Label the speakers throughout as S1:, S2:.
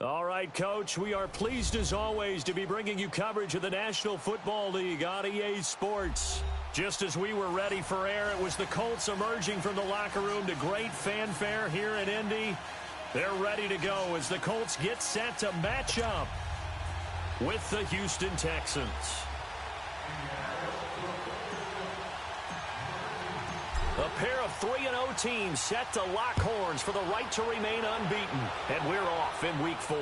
S1: All right, Coach, we are pleased as always to be bringing you coverage of the National Football League on EA Sports. Just as we were ready for air, it was the Colts emerging from the locker room to great fanfare here in Indy. They're ready to go as the Colts get set to match up with the Houston Texans. A pair of 3-0 teams set to lock horns for the right to remain unbeaten. And we're off in Week 4.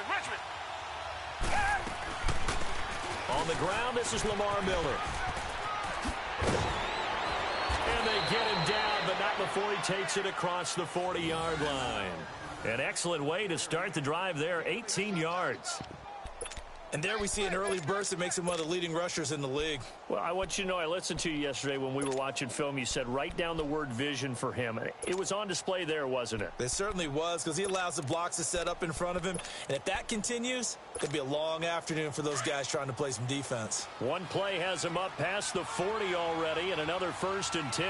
S2: Richmond.
S1: On the ground, this is Lamar Miller. And they get him down, but not before he takes it across the 40-yard line. An excellent way to start the drive there, 18 yards.
S3: And there we see an early burst that makes him one of the leading rushers in the league.
S1: Well, I want you to know, I listened to you yesterday when we were watching film. You said write down the word vision for him. It was on display there, wasn't it?
S3: It certainly was, because he allows the blocks to set up in front of him. And if that continues, it'll be a long afternoon for those guys trying to play some defense.
S1: One play has him up past the 40 already, and another 1st and 10.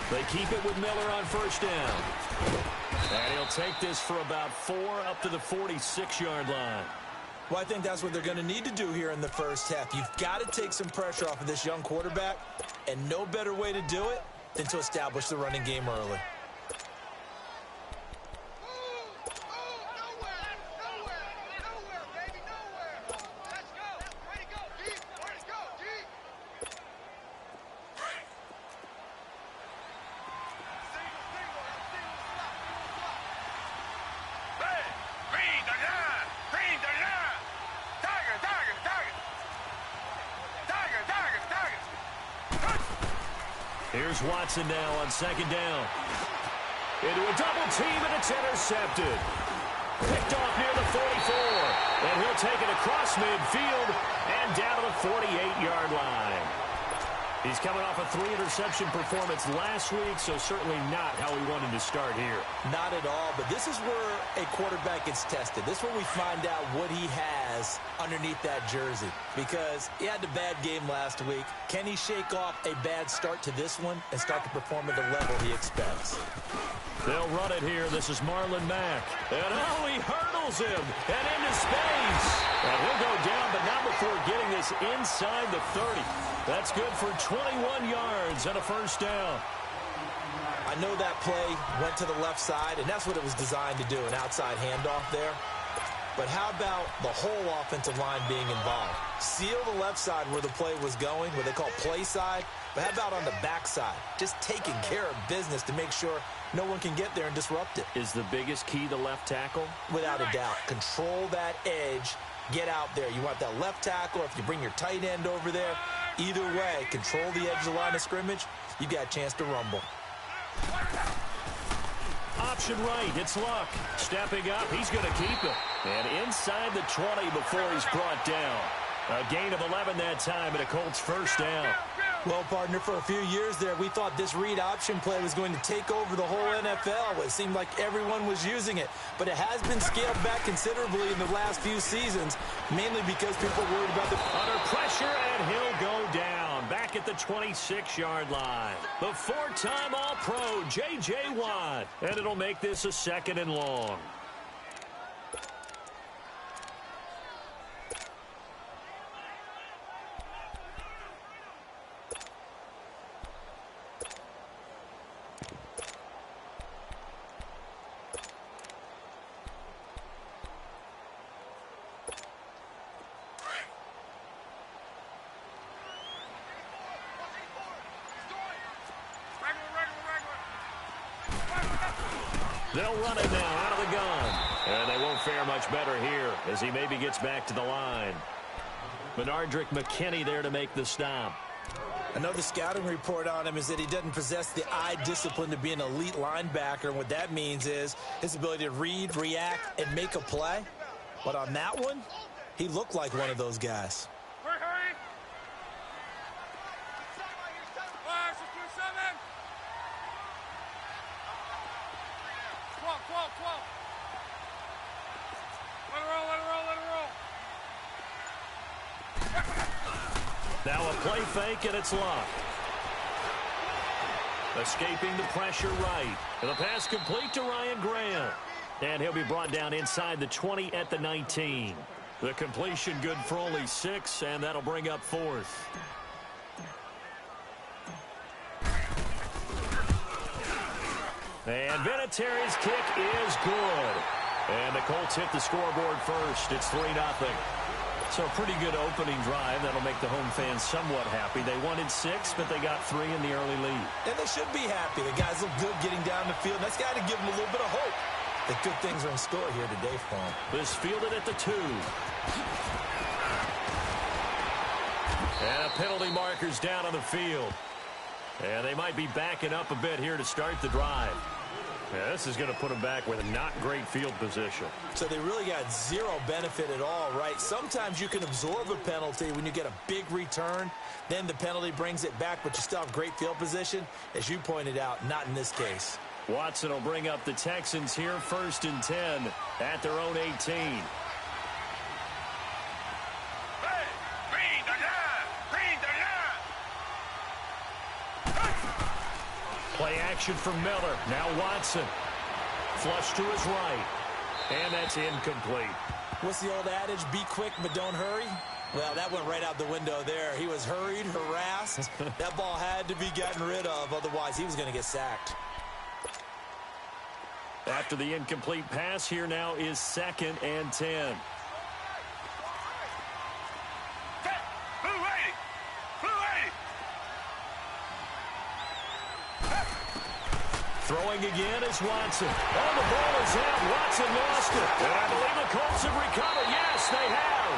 S1: They keep it with Miller on 1st down. And he'll take this for about 4 up to the 46-yard line.
S3: Well, I think that's what they're going to need to do here in the first half. You've got to take some pressure off of this young quarterback, and no better way to do it than to establish the running game early.
S1: Here's Watson now on 2nd down. Into a double team, and it's intercepted. Picked off near the 44. And he'll take it across midfield and down to the 48-yard line. He's coming off a 3-interception performance last week, so certainly not how he wanted to start here.
S3: Not at all, but this is where a quarterback gets tested. This is where we find out what he has underneath that jersey, because he had a bad game last week. Can he shake off a bad start to this one and start to perform at the level he expects?
S1: They'll run it here. This is Marlon Mack. And oh, he hurdles him and into space. And he'll go down, but not before getting this inside the 30. That's good for 21 yards and a 1st down.
S3: I know that play went to the left side, and that's what it was designed to do, an outside handoff there. But how about the whole offensive line being involved? Seal the left side where the play was going, what they call play side. But how about on the back side? Just taking care of business to make sure no one can get there and disrupt it.
S1: Is the biggest key the left tackle?
S3: Without a doubt. Control that edge. Get out there. You want that left tackle, or if you bring your tight end over there, either way, control the edge of the line of scrimmage, you got a chance to rumble.
S1: Option right, it's Luck. Stepping up, he's going to keep it. And inside the 20 before he's brought down. A gain of 11 that time and a Colts 1st down.
S3: Well, partner, for a few years there, we thought this read option play was going to take over the whole NFL. It seemed like everyone was using it. But it has been scaled back considerably in the last few seasons, mainly because people are worried about the...
S1: Under pressure, and he'll go down. Back at the 26-yard line. The 4-time All-Pro, J.J. Watt. And it'll make this a 2nd and long. They'll run it now out of the gun. And they won't fare much better here as he maybe gets back to the line. Benardrick McKinney there to make the stop.
S3: I know the scouting report on him is that he doesn't possess the eye discipline to be an elite linebacker. And what that means is his ability to read, react, and make a play. But on that one, he looked like one of those guys.
S2: Hurry, hurry. Let it roll, let it roll, let it roll.
S1: Now a play fake, and it's Luck. Escaping the pressure right. And the pass complete to Ryan Graham. And he'll be brought down inside the 20 at the 19. The completion good for only 6, and that'll bring up 4th. And Vinatieri's kick is good. And the Colts hit the scoreboard first. It's 3-0. So a pretty good opening drive. That'll make the home fans somewhat happy. They wanted 6, but they got 3 in the early lead.
S3: And they should be happy. The guys look good getting down the field. That's got to give them a little bit of hope that good things are in store here today for them.
S1: This fielded at the 2. And a penalty marker's down on the field. And they might be backing up a bit here to start the drive. Yeah, this is going to put them back with a not great field position.
S3: So they really got zero benefit at all, right? Sometimes you can absorb a penalty when you get a big return. Then the penalty brings it back, but you still have great field position. As you pointed out, not in this case.
S1: Watson will bring up the Texans here 1st and 10 at their own 18. Play action from Miller. Now Watson. Flush to his right. And that's incomplete.
S3: What's the old adage? Be quick, but don't hurry. Well, that went right out the window there. He was hurried, harassed. That ball had to be gotten rid of. Otherwise, he was going to get sacked.
S1: After the incomplete pass, here now is 2nd and 10. Throwing again is Watson. Oh, the ball is out. Watson lost it. And I believe the Colts have recovered. Yes, they have.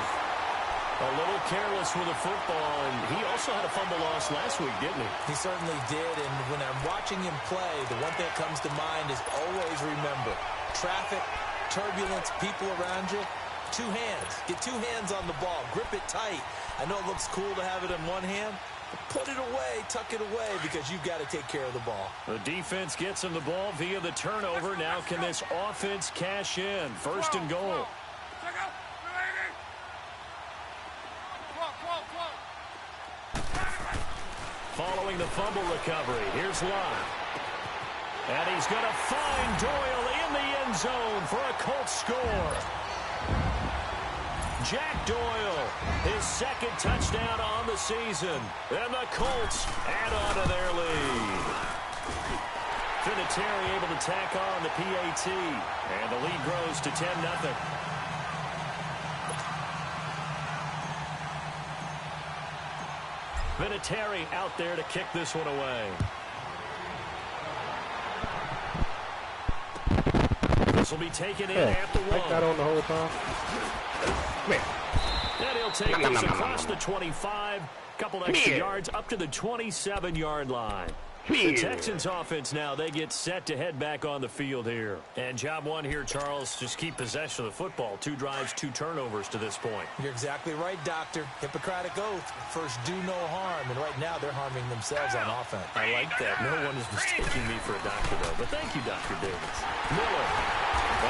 S1: A little careless with the football, and he also had a fumble loss last week, didn't he?
S3: He certainly did, and when I'm watching him play, the one thing that comes to mind is always remember, traffic, turbulence, people around you, 2 hands. Get 2 hands on the ball. Grip it tight. I know it looks cool to have it in one hand, but put it away, tuck it away, because you've got to take care of the ball.
S1: The defense gets him the ball via the turnover. Now can this offense cash in? 1st and goal. Following the fumble recovery, here's Lott. And he's going to find Doyle in the end zone for a Colts score. Jack Doyle, his 2nd touchdown on the season. And the Colts add on to their lead. Vinatieri able to tack on the PAT. And the lead grows to 10-0. Vinatieri out there to kick this one away. This will be taken in at the 1.
S4: Like that on the whole time.
S1: And he'll take this across the 25. Couple extra yards up to the 27-yard line. The Texans offense now, they get set to head back on the field here. And job 1 here, Charles, just keep possession of the football. 2 drives, 2 turnovers to this point.
S3: You're exactly right, Doctor. Hippocratic oath. First, do no harm. And right now, they're harming themselves on offense.
S1: I like that. No one is mistaking me for a doctor, though. But thank you, Dr. Davis. Miller.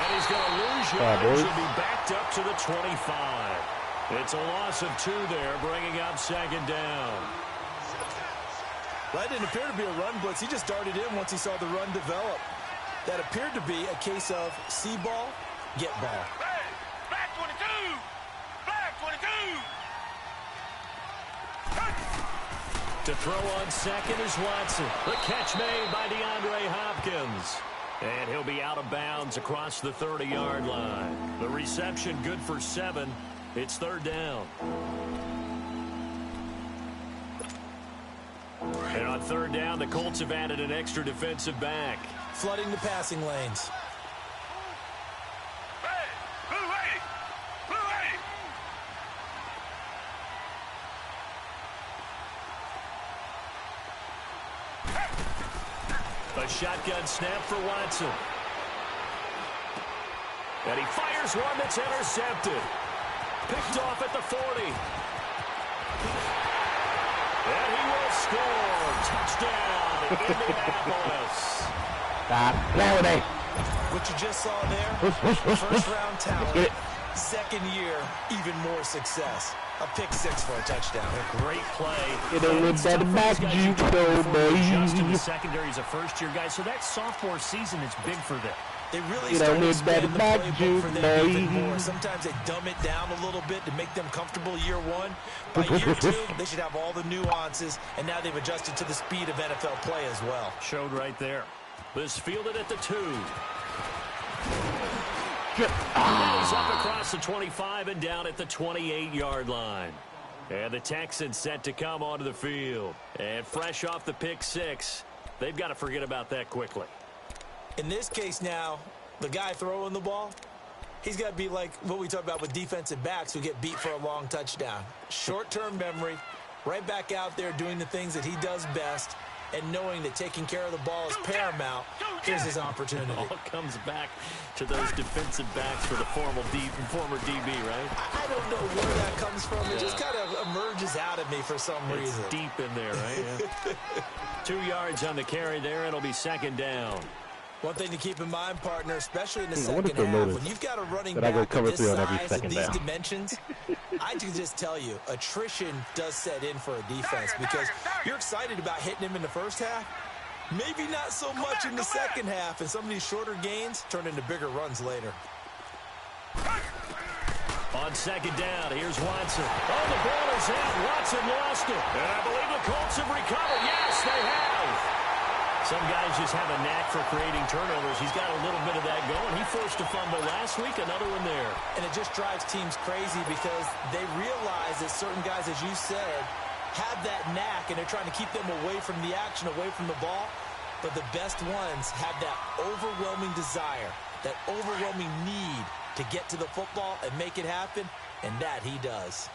S1: And he's going to lose yards. He'll be backed up to the 25. It's a loss of 2 there, bringing up 2nd down.
S3: Well, that didn't appear to be a run blitz. He just darted in once he saw the run develop. That appeared to be a case of see ball, get ball.
S2: Hey, back 22! Back 22!
S1: To throw on 2nd is Watson. The catch made by DeAndre Hopkins. And he'll be out of bounds across the 30-yard line. The reception good for 7. It's 3rd down. And on 3rd down, the Colts have added an extra defensive back.
S3: Flooding the passing lanes.
S1: A shotgun snap for Watson. And he fires one that's intercepted. Picked off at the 40. And he will score. Touchdown, Indianapolis.
S3: What you just saw there, first-round talent, second year, even more success. A pick six for a touchdown.
S1: A great play.
S4: You know, with that back juke,
S1: Justin, the secondary is a first-year guy, so that sophomore season is big for them.
S3: They really start to expand the playbook for them even more. Sometimes they dumb it down a little bit to make them comfortable year one. By year two, they should have all the nuances, and now they've adjusted to the speed of NFL play as well.
S1: Showed right there. This fielded at the 2. And he's up across the 25 and down at the 28-yard line. And the Texans set to come onto the field. And fresh off the pick 6, they've got to forget about that quickly.
S3: In this case now, the guy throwing the ball, he's got to be like what we talk about with defensive backs who get beat for a long touchdown. Short-term memory, right back out there doing the things that he does best, and knowing that taking care of the ball is paramount. Here's his opportunity.
S1: All comes back to those defensive backs for the former DB, right?
S3: I don't know where that comes from. It just kind of emerges out of me for some reason.
S1: It's deep in there, right? Yeah. 2 yards on the carry there. It'll be second down.
S3: One thing to keep in mind, partner, especially in the second half, when you've got a running back of this size and these dimensions, I can just tell you, attrition does set in for a defense because you're excited about hitting him in the first half. Maybe not so much in the second half, and some of these shorter gains turn into bigger runs later.
S1: On second down, here's Watson. Oh, the ball is out. Watson lost it. And I believe the Colts have recovered. Yes, they have. Some guys just have a knack for creating turnovers. He's got a little bit of that going. He forced a fumble last week, another one there.
S3: And it just drives teams crazy because they realize that certain guys, as you said, have that knack, and they're trying to keep them away from the action, away from the ball. But the best ones have that overwhelming desire, that overwhelming need to get to the football and make it happen, and that he does.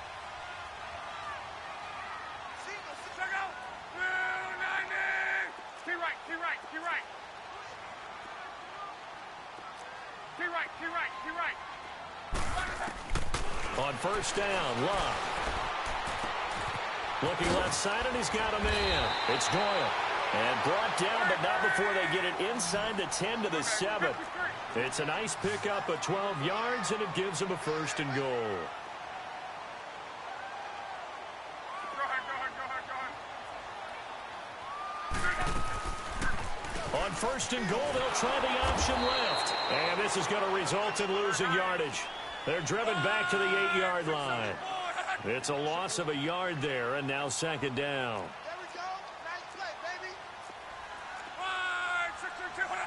S1: On first down, Love. Looking left side, and he's got a man. It's Doyle. And brought down, but not before they get it inside the 10 to the 7. It's a nice pickup of 12 yards, and it gives him a first and goal. On first and goal, they'll try the option left. And this is going to result in losing yardage. They're driven back to the 8-yard line. It's a loss of a yard there, and now second down.
S2: There we go. Nice play, baby. 5, 6, 2, 1.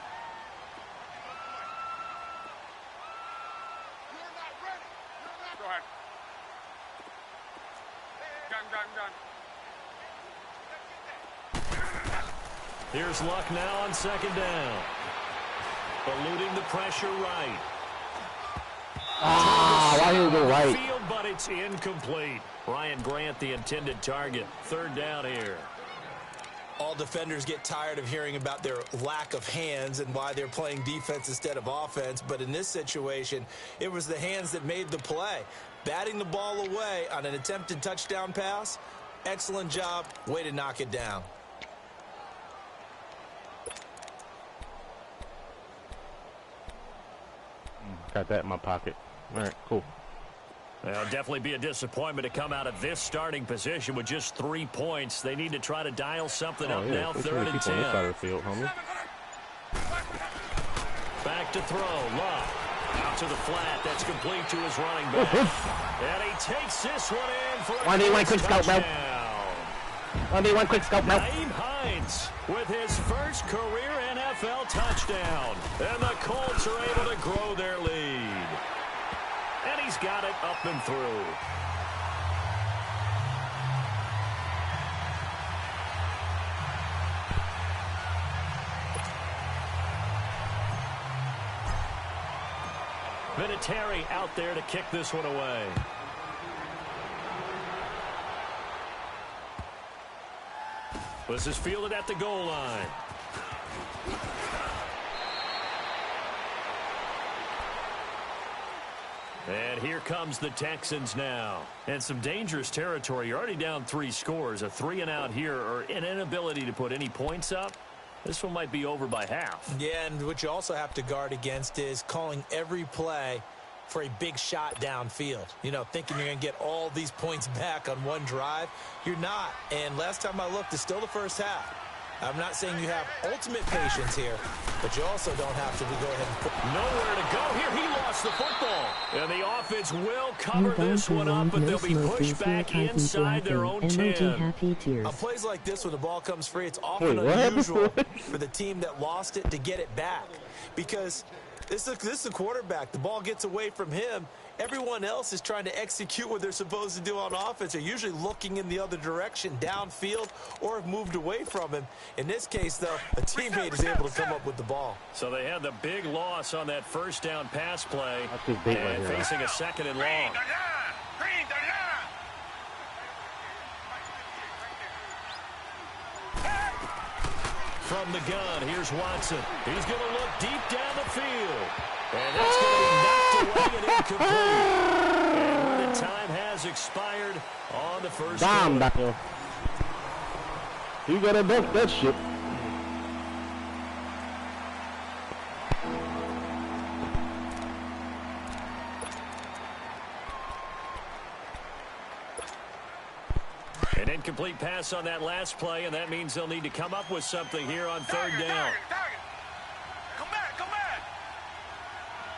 S2: You're not ready. Go ahead. Gun.
S1: Here's Luck now on second down. Eluding the pressure right.
S4: Why did he go right?
S1: Field, but it's incomplete. Ryan Grant, the intended target. Third down here.
S3: All defenders get tired of hearing about their lack of hands and why they're playing defense instead of offense. But in this situation, it was the hands that made the play. Batting the ball away on an attempted touchdown pass. Excellent job. Way to knock it down.
S4: Got that in my pocket. All right, cool.
S1: It'll definitely be a disappointment to come out of this starting position with just 3 points. They need to try to dial something up now. Third and 10.
S4: On this side of the field, homie.
S1: Back to throw. Love. Out to the flat. That's complete to his running back. And he takes this one in for a touchdown.
S4: One quick scope, Mel.
S1: Naeem Hines with his first career NFL touchdown. And the Colts are able to grow their lead. And he's got it up and through. Vinatieri out there to kick this one away. This is fielded at the goal line. And here comes the Texans now. And some dangerous territory. You're already down 3 scores. A 3-and-out here, or an inability to put any points up. This one might be over by half.
S3: Yeah, and what you also have to guard against is calling every play for a big shot downfield. You know, thinking you're going to get all these points back on one drive. You're not. And last time I looked, it's still the first half. I'm not saying you have ultimate patience here, but you also don't have to go ahead and put...
S1: Nowhere to go here. He lost the football. And the offense will cover this one up, but they'll be pushed back inside their own 10.
S3: On plays like this, when the ball comes free, it's often unusual for the team that lost it to get it back. Because this is a quarterback. The ball gets away from him. Everyone else is trying to execute what they're supposed to do on offense. They're usually looking in the other direction, downfield, or have moved away from him. In this case, though, a teammate is able to come up with the ball.
S1: So they had the big loss on that first down pass play.
S4: And
S1: facing a 2nd and long. From the gun, here's Watson. He's going to look deep down the field. And that's going to be knocked away and incomplete. And where the time has expired on the first
S4: down.
S1: quarter.
S4: You got to dunk that shit.
S1: An incomplete pass on that last play, and that means they'll need to come up with something here on 3rd down.
S2: Come back, come back.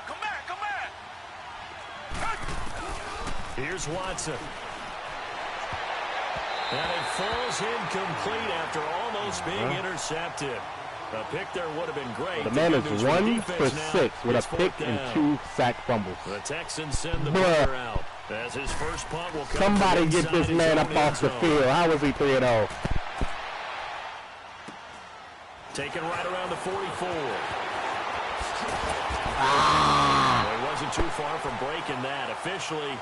S2: Come back, come back.
S1: Here's Watson. And it falls incomplete after almost being intercepted. A pick there would have been great.
S4: The man is 1 for 6 with a pick and 2 sack fumbles.
S1: The Texans send the punter out. As his first punt will come.
S4: Somebody get this man up off the field. How is he 3-0?
S1: Taken right around the 44. Well, he wasn't too far from breaking that. Officially,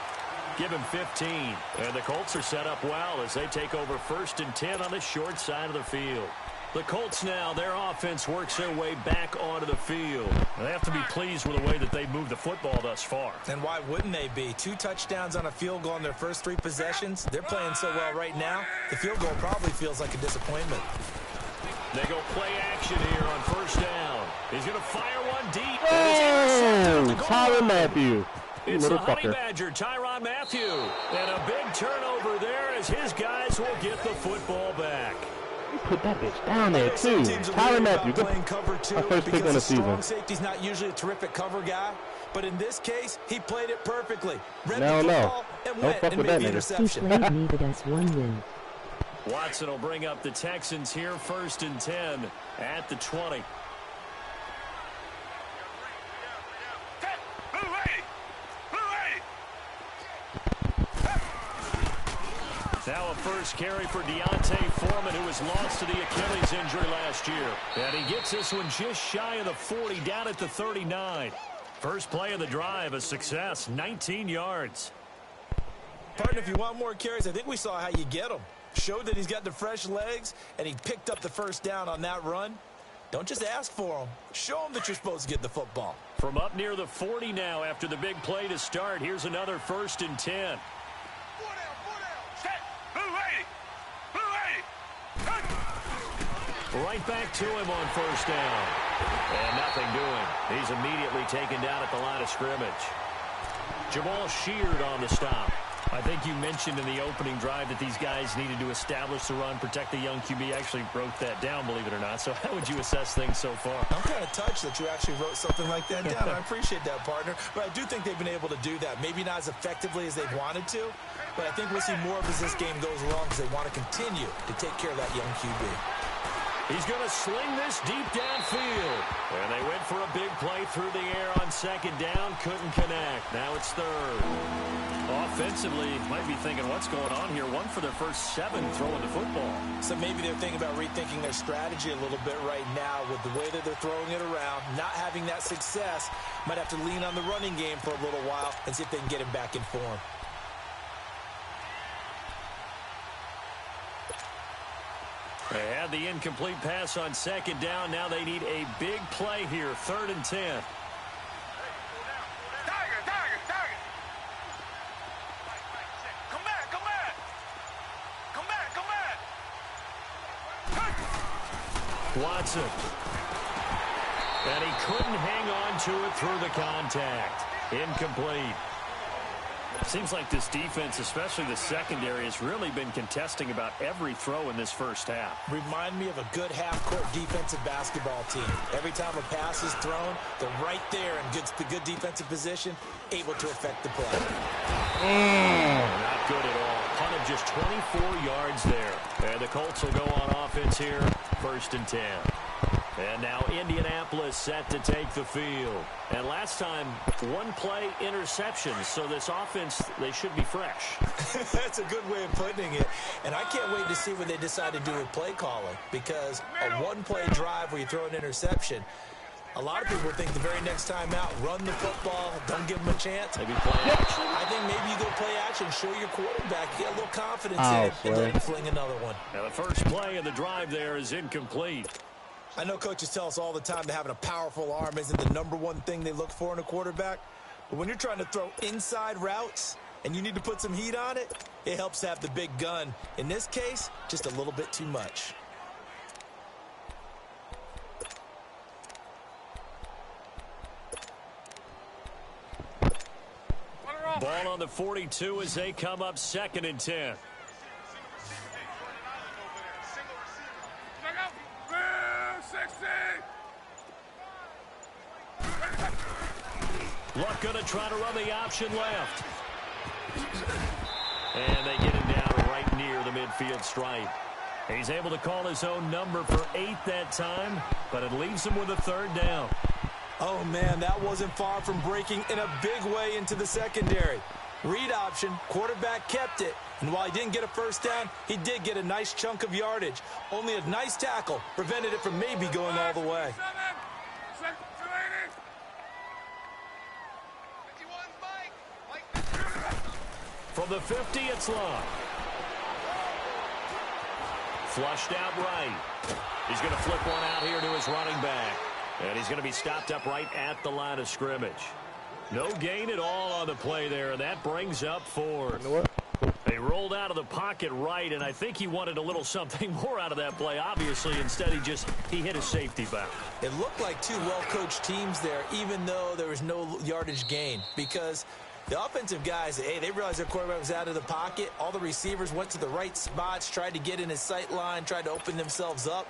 S1: give him 15. And the Colts are set up well as they take over 1st and 10 on the short side of the field. The Colts now, their offense works their way back onto the field. They have to be pleased with the way that they've moved the football thus far.
S3: And why wouldn't they be? 2 touchdowns on a field goal in their first 3 possessions. They're playing so well right now, the field goal probably feels like a disappointment.
S1: They go play action here on 1st down. He's going to fire one deep.
S4: Oh, Tyrann Mathieu.
S1: It's the Honey Badger, Tyrann Mathieu. And a big turnover there as his guys will get the football back.
S4: Put that bitch down there, too. Tyrann Mathieu,
S3: playing cover 2
S4: first pick on the season.
S3: Strong safety's not usually a terrific cover guy, but in this case, he played it perfectly. Read
S4: no,
S3: the
S4: no.
S3: football and went and made the interception.
S5: He played needed us 1 win.
S1: Watson will bring up the Texans here 1st and 10 at the 20. Now a first carry for Deontay Foreman, who was lost to the Achilles injury last year. And he gets this one just shy of the 40, down at the 39. First play of the drive, a success, 19 yards.
S3: Partner, if you want more carries, I think we saw how you get them. Showed that he's got the fresh legs, and he picked up the first down on that run. Don't just ask for them. Show them that you're supposed to get the football.
S1: From up near the 40 now after the big play to start, here's another 1st and 10. Right back to him on 1st down. And nothing doing. He's immediately taken down at the line of scrimmage. Jamal Sheard on the stop. I think you mentioned in the opening drive that these guys needed to establish the run, protect the young QB. I actually wrote that down, believe it or not. So how would you assess things so far?
S3: I'm kind of touched that you actually wrote something like that down. I appreciate that, partner. But I do think they've been able to do that. Maybe not as effectively as they've wanted to, but I think we'll see more of as this game goes along because they want to continue to take care of that young QB.
S1: He's going to sling this deep downfield. And they went for a big play through the air on 2nd down. Couldn't connect. Now it's 3rd. Offensively, might be thinking, what's going on here? 1 for their first 7 throwing the football.
S3: So maybe they're thinking about rethinking their strategy a little bit right now with the way that they're throwing it around, not having that success. Might have to lean on the running game for a little while and see if they can get him back in form.
S1: They had the incomplete pass on second down. Now they need a big play here, 3rd and 10. Watson. And he couldn't hang on to it through the contact. Incomplete. Seems like this defense, especially the secondary, has really been contesting about every throw in this first half.
S3: Remind me of a good half-court defensive basketball team. Every time a pass is thrown, they're right there in good defensive position, able to affect the play.
S1: Not good at all. Punt of just 24 yards there. And the Colts will go on offense here, 1st and 10. And now Indianapolis set to take the field. And last time, 1 play interceptions. So this offense, they should be fresh.
S3: That's a good way of putting it. And I can't wait to see what they decide to do with play calling. Because a 1-play drive where you throw an interception, a lot of people think the very next time out, run the football, don't give them a chance.
S1: Maybe play action.
S3: I think maybe you go play action, show your quarterback, get a little confidence in it, and let him fling another one.
S1: Now the first play of the drive there is incomplete.
S3: I know coaches tell us all the time that having a powerful arm isn't the #1 thing they look for in a quarterback. But when you're trying to throw inside routes and you need to put some heat on it, it helps to have the big gun. In this case, just a little bit too much.
S1: Ball on the 42 as they come up 2nd and 10. Luck going to try to run the option left. And they get him down right near the midfield stripe. He's able to call his own number for 8 that time, but it leaves him with a 3rd down.
S3: Oh, man, that wasn't far from breaking in a big way into the secondary. Read option, quarterback kept it. And while he didn't get a 1st down, he did get a nice chunk of yardage. Only a nice tackle prevented it from maybe going all the way.
S1: From the 50, it's long. Flushed out right. He's going to flip one out here to his running back. And he's going to be stopped up right at the line of scrimmage. No gain at all on the play there, and that brings up 4th. They rolled out of the pocket right, and I think he wanted a little something more out of that play, obviously. Instead, he hit his safety back.
S3: It looked like 2 well-coached teams there, even though there was no yardage gain, because the offensive guys, hey, they realized their quarterback was out of the pocket. All the receivers went to the right spots, tried to get in his sight line, tried to open themselves up.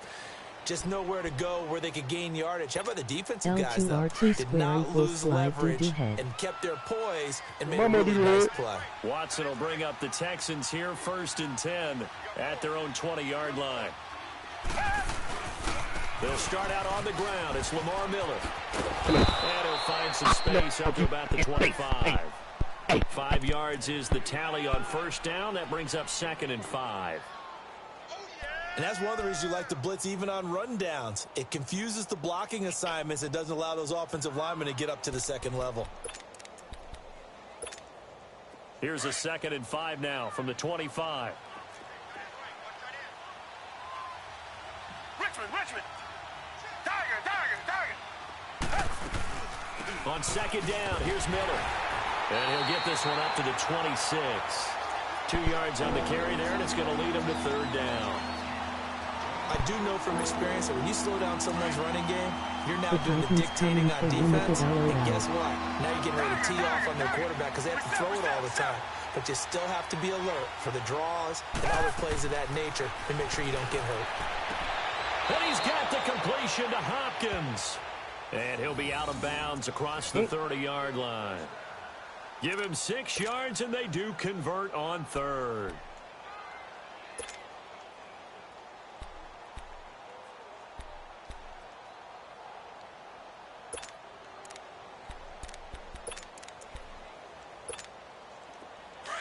S3: Just nowhere to go where they could gain yardage. How about the defensive guys, though? Did not lose leverage and kept their poise and made a really nice play.
S1: Watson will bring up the Texans here, 1st and 10 at their own 20-yard line. They'll start out on the ground. It's Lamar Miller. And he'll find some space up to about the 25. 5 yards is the tally on 1st down. That brings up 2nd and 5.
S3: And that's one of the reasons you like to blitz even on rundowns. It confuses the blocking assignments. It doesn't allow those offensive linemen to get up to the 2nd level.
S1: Here's a 2nd and 5 now from the 25.
S2: Richmond. Tiger.
S1: On 2nd down, here's Miller. And he'll get this one up to the 26. 2 yards on the carry there, and it's going to lead him to 3rd down.
S3: I do know from experience that when you slow down someone's running game, you're now doing the dictating on defense. And guess what? Now you're getting ready to tee off on their quarterback because they have to throw it all the time. But you still have to be alert for the draws and other plays of that nature and make sure you don't get hurt.
S1: And he's got the completion to Hopkins. And he'll be out of bounds across the 30-yard line. Give him 6 yards, and they do convert on 3rd.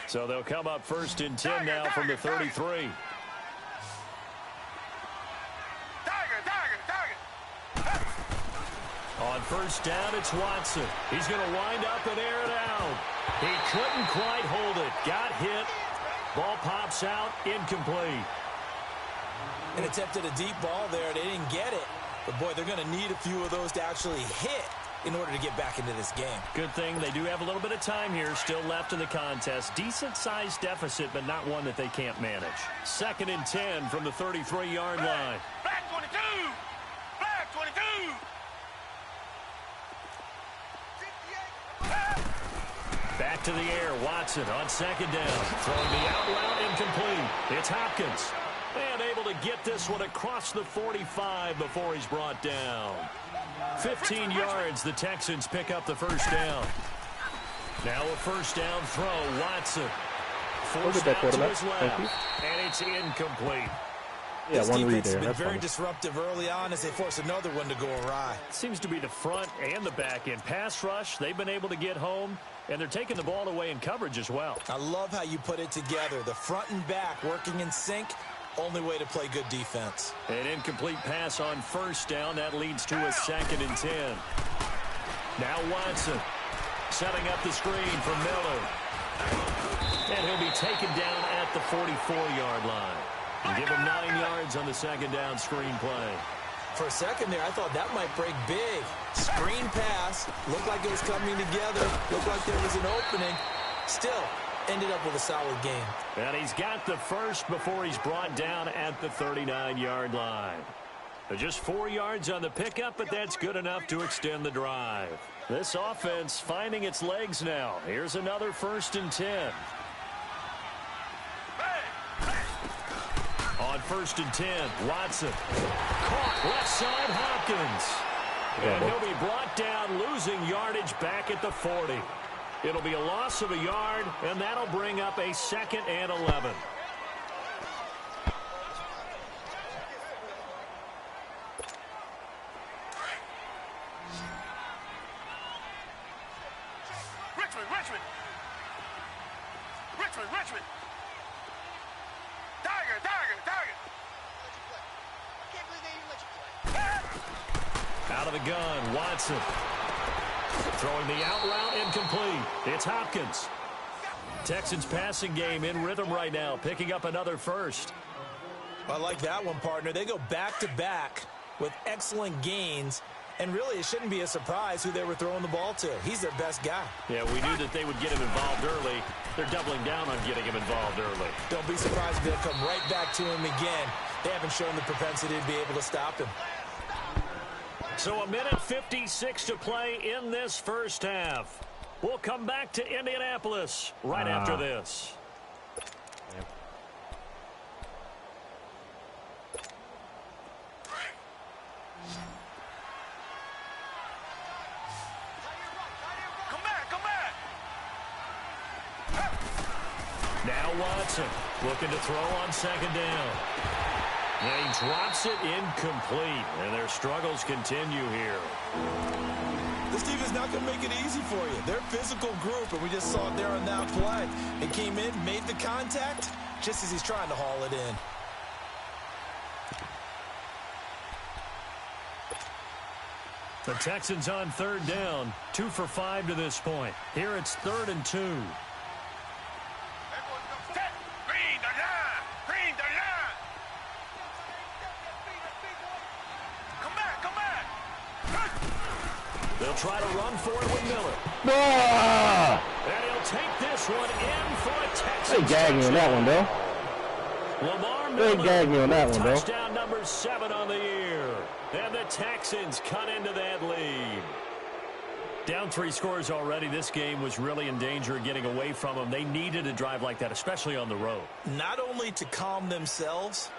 S1: So they'll come up 1st and 10 now from the 33. On 1st down, it's Watson. He's going to wind up and air it out. He couldn't quite hold it. Got hit. Ball pops out. Incomplete.
S3: and attempted a deep ball there. They didn't get it. But, boy, they're going to need a few of those to actually hit in order to get back into this game.
S1: Good thing they do have a little bit of time here still left in the contest. Decent-sized deficit, but not one that they can't manage. 2nd and 10 from the 33-yard line.
S2: Flag 22! Flag 22!
S1: Back to the air. Watson on 2nd down. Throwing the out route incomplete. It's Hopkins. And able to get this one across the 45 before he's brought down. 15 yards. The Texans pick up the first down. Now a first down throw. Watson. Forced out to his left. And it's incomplete.
S4: Yeah,
S3: this
S4: one read
S3: defense
S4: there.
S3: has
S4: That's
S3: been very
S4: funny.
S3: disruptive early on as they force another one to go awry.
S1: Seems to be the front and the back end. Pass rush, they've been able to get home, and they're taking the ball away in coverage as well.
S3: I love how you put it together. The front and back working in sync. Only way to play good defense.
S1: An incomplete pass on first down. That leads to a 2nd and 10. Now Watson setting up the screen for Miller. And he'll be taken down at the 44-yard line. And give him 9 yards on the 2nd down screen play.
S3: For a second there, I thought that might break big. Screen pass. Looked like it was coming together. Looked like there was an opening. Still, ended up with a solid game.
S1: And he's got the first before he's brought down at the 39-yard line. Just 4 yards on the pickup, but that's good enough to extend the drive. This offense finding its legs now. Here's another 1st and 10. On 1st and 10, Watson. Caught left side, Hopkins. And he'll be brought down, losing yardage back at the 40. It'll be a loss of a yard, and that'll bring up a 2nd and 11.
S2: Richmond! Tiger! I can't believe they even let you play.
S1: Out of the gun, Watson. Throwing the out route incomplete. It's Hopkins. Texans passing game in rhythm right now, picking up another first.
S3: I like that one, partner. They go back-to-back with excellent gains. And really, it shouldn't be a surprise who they were throwing the ball to. He's their best guy.
S1: Yeah, we knew that they would get him involved early. They're doubling down on getting him involved early.
S3: Don't be surprised if they'll come right back to him again. They haven't shown the propensity to be able to stop him.
S1: So a minute 56 to play in this first half. We'll come back to Indianapolis right after this. Now Watson looking to throw on 2nd down. And he drops it incomplete, and their struggles continue here.
S3: This team is not going to make it easy for you. They're a physical group, and we just saw it there on that play. It came in, made the contact, just as he's trying to haul it in.
S1: The Texans on 3rd down, 2 for 5 to this point. Here it's 3rd and 2.
S2: Green the line! Come back!
S1: They'll try to run for it with Miller.
S4: Ah!
S1: And he'll take this one in for a Texans.
S4: They gagged me on that one, though.
S1: Lamar
S4: They gagged me on that one, though.
S1: touchdown number 7 on the year. And the Texans cut into that lead. Down 3 scores already. This game was really in danger of getting away from them. They needed a drive like that, especially on the road.
S3: Not only to calm themselves,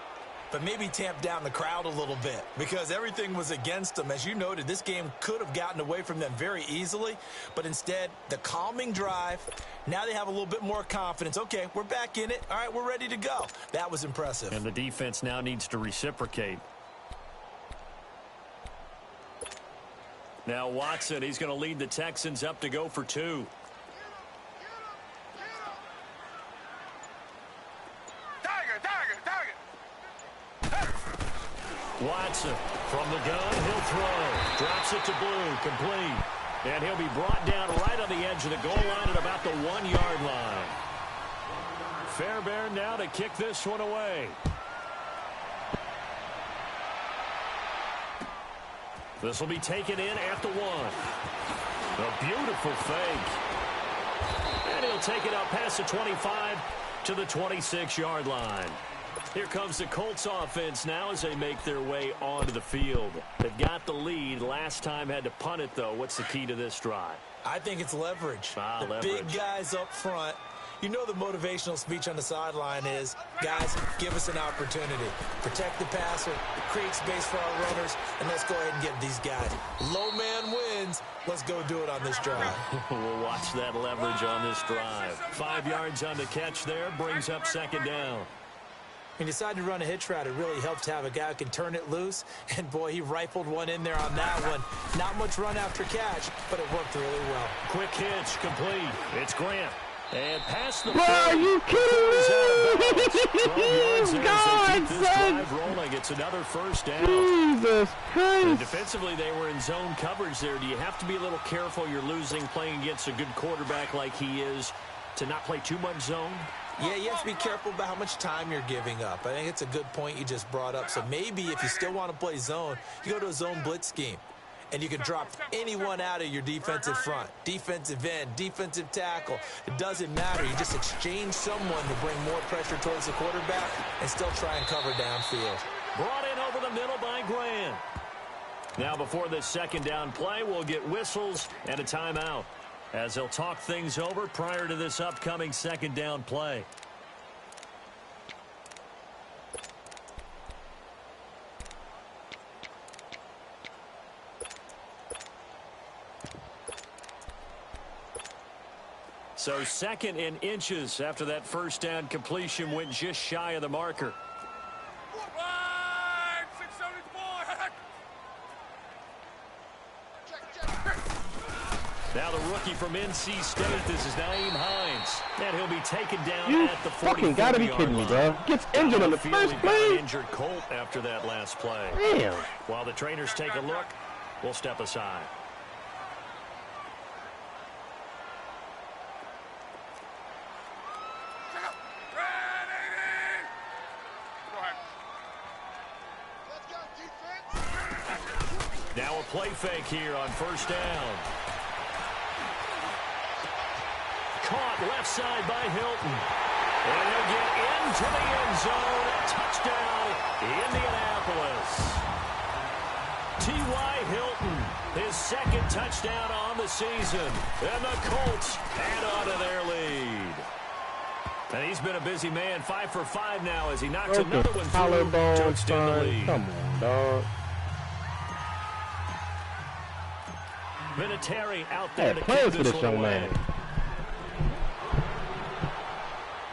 S3: but maybe tamp down the crowd a little bit because everything was against them. As you noted, this game could have gotten away from them very easily, but instead, the calming drive, now they have a little bit more confidence. Okay, we're back in it. All right, we're ready to go. That was impressive.
S1: And the defense now needs to reciprocate. Now Watson, he's going to lead the Texans up to go for 2.
S2: Tiger!
S1: Watson from the gun, he'll throw. Drops it to Blue, complete. And he'll be brought down right on the edge of the goal line at about the 1-yard line. Fairbairn now to kick this one away. This will be taken in at the 1. A beautiful fake. And he'll take it out past the 25 to the 26-yard line. Here comes the Colts offense now as they make their way onto the field. They've got the lead. Last time had to punt it, though. What's the key to this drive?
S3: I think it's leverage.
S1: Leverage.
S3: Big guys up front. You know the motivational speech on the sideline is, guys, give us an opportunity. Protect the passer, create space for our runners, and let's go ahead and get these guys. Low man wins. Let's go do it on this drive.
S1: We'll watch that leverage on this drive. 5 yards on the catch there, brings up 2nd down.
S3: When you decide to run a hitch route, it really helps to have a guy who can turn it loose. And, boy, he rifled one in there on that one. Not much run after catch, but it worked really well.
S1: Quick hitch, complete. It's Grant. And past the
S4: Bro, are you kidding me? God, son.
S1: Rolling. It's another first down.
S4: Jesus Christ.
S1: And defensively, they were in zone coverage there. Do you have to be a little careful? You're losing playing against a good quarterback like he is to not play too much zone?
S3: Yeah, you have to be careful about how much time you're giving up. I think it's a good point you just brought up. So maybe if you still want to play zone, you go to a zone blitz scheme. And you can drop anyone out of your defensive front, defensive end, defensive tackle. It doesn't matter. You just exchange someone to bring more pressure towards the quarterback and still try and cover downfield.
S1: Brought in over the middle by Grant. Now before this 2nd down play, we'll get whistles and a timeout as they'll talk things over prior to this upcoming 2nd down play. So 2nd and inches after that first down completion went just shy of the marker. Now the rookie from NC State, this is Naeem Hines. And he'll be taken down at the 40.
S4: Fucking gotta be kidding me, bro. Gets injured on the first play.
S1: Injured Colt after that last play.
S4: Damn.
S1: While the trainers take a look, we'll step aside. Now a play fake here on first down. Caught left side by Hilton. And he'll get into the end zone. Touchdown, Indianapolis. T.Y. Hilton, his 2nd touchdown on the season. And the Colts add on to their lead. And he's been a busy man. 5 for 5 now as he knocks another one through to extend the lead.
S4: Come on, dog.
S1: Vinatieri out there to
S4: play
S1: keep
S4: for
S1: this
S4: this
S1: one
S4: young
S1: away.
S4: man.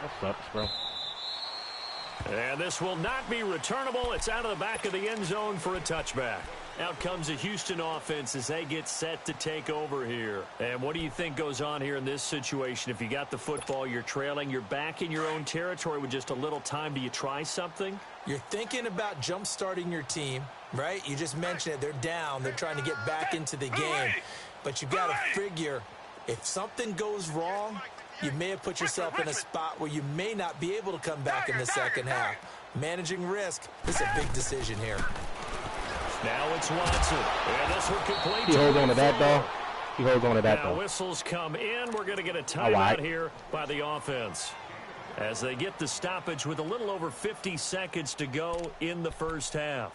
S4: That sucks, bro.
S1: And this will not be returnable. It's out of the back of the end zone for a touchback. Out comes the Houston offense as they get set to take over here. And what do you think goes on here in this situation? If you got the football, you're trailing, you're back in your own territory with just a little time. Do you try something?
S3: You're thinking about jump-starting your team, right? You just mentioned it. They're down. They're trying to get back into the game. But you got to figure if something goes wrong, you may have put yourself in a spot where you may not be able to come back in the second half. Managing risk is a big decision here.
S1: Now it's Watson. And this one complete.
S4: He holds on to that, though. He holds on to that,
S1: now
S4: though.
S1: Whistles come in. We're going to get a timeout here by the offense as they get the stoppage with a little over 50 seconds to go in the first half.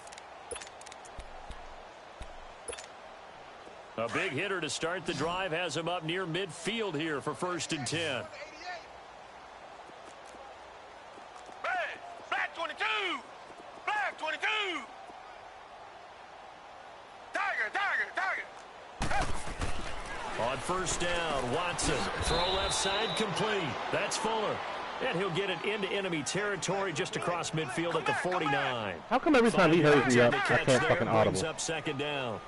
S1: A big hitter to start the drive has him up near midfield here for 1st and 10.
S2: Black 22! Black 22! Tiger!
S1: On first down, Watson. Throw left side complete. That's Fuller. And he'll get it into enemy territory just across midfield at the 49.
S4: How come every time he hurries me up, I can't fucking audible?
S1: Brings up 2nd down.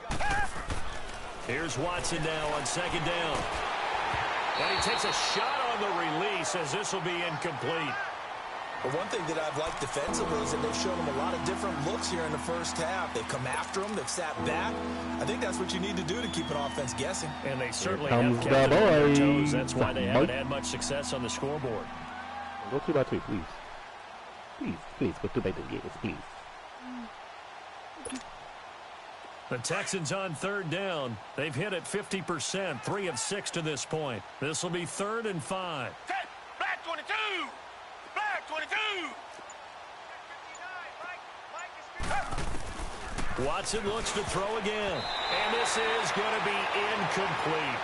S1: Here's Watson now on 2nd down. And he takes a shot on the release as this will be incomplete.
S3: But one thing that I've liked defensively is that they've shown them a lot of different looks here in the first half. They've come after them. They've sat back. I think that's what you need to do to keep an offense guessing.
S1: And they certainly have kept them on their toes. That's why they haven't had much success on the scoreboard.
S4: Go 2 by 2, please. Please, go 2 by 2, yes, please.
S1: The Texans on third down. They've hit it 50%, 3 of 6 to this point. This will be 3rd and 5.
S2: Black 22! Black 22!
S1: Watson looks to throw again. And this is going to be incomplete.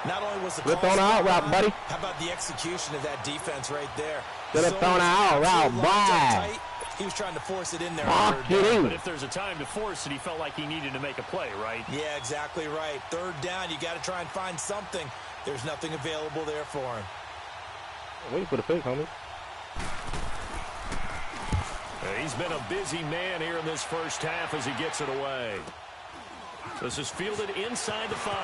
S3: Not only was the
S4: Good thrown out route, buddy.
S3: How about the execution of that defense right there?
S4: Good thrown out route, boy.
S3: He was trying to force it in there.
S1: But if there's a time to force it, he felt like he needed to make a play, right?
S3: Yeah, exactly right. 3rd down, you got to try and find something. There's nothing available there for him.
S4: Wait for the fake, homie.
S1: He's been a busy man here in this first half as he gets it away. This is fielded inside the 5.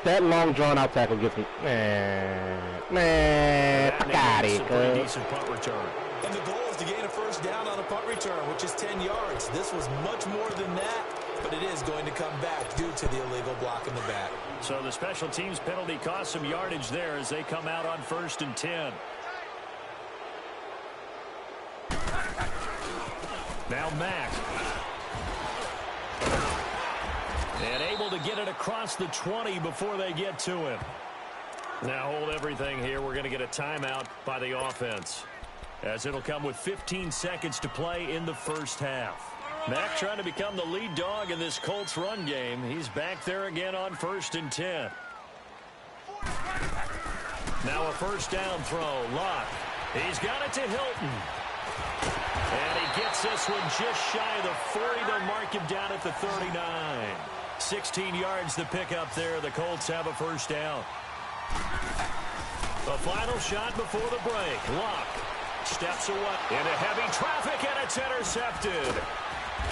S4: That long drawn-out tackle gets me. Man, I got it.
S1: Pretty decent punt return.
S3: And the goal is to gain a 1st down on a punt return, which is 10 yards. This was much more than that, but it is going to come back due to the illegal block in the back.
S1: So the special teams penalty cost some yardage there as they come out on 1st and 10. Now Mack. And able to get it across the 20 before they get to him. Now hold everything here. We're going to get a timeout by the offense, as it'll come with 15 seconds to play in the first half. Mack trying to become the lead dog in this Colts run game. He's back there again on 1st and 10. Now a 1st down throw. Locke. He's got it to Hilton. And he gets this one just shy of the 40. They'll mark him down at the 39. 16 yards the pickup there. The Colts have a 1st down. The final shot before the break. Locke steps away into heavy traffic, and it's intercepted.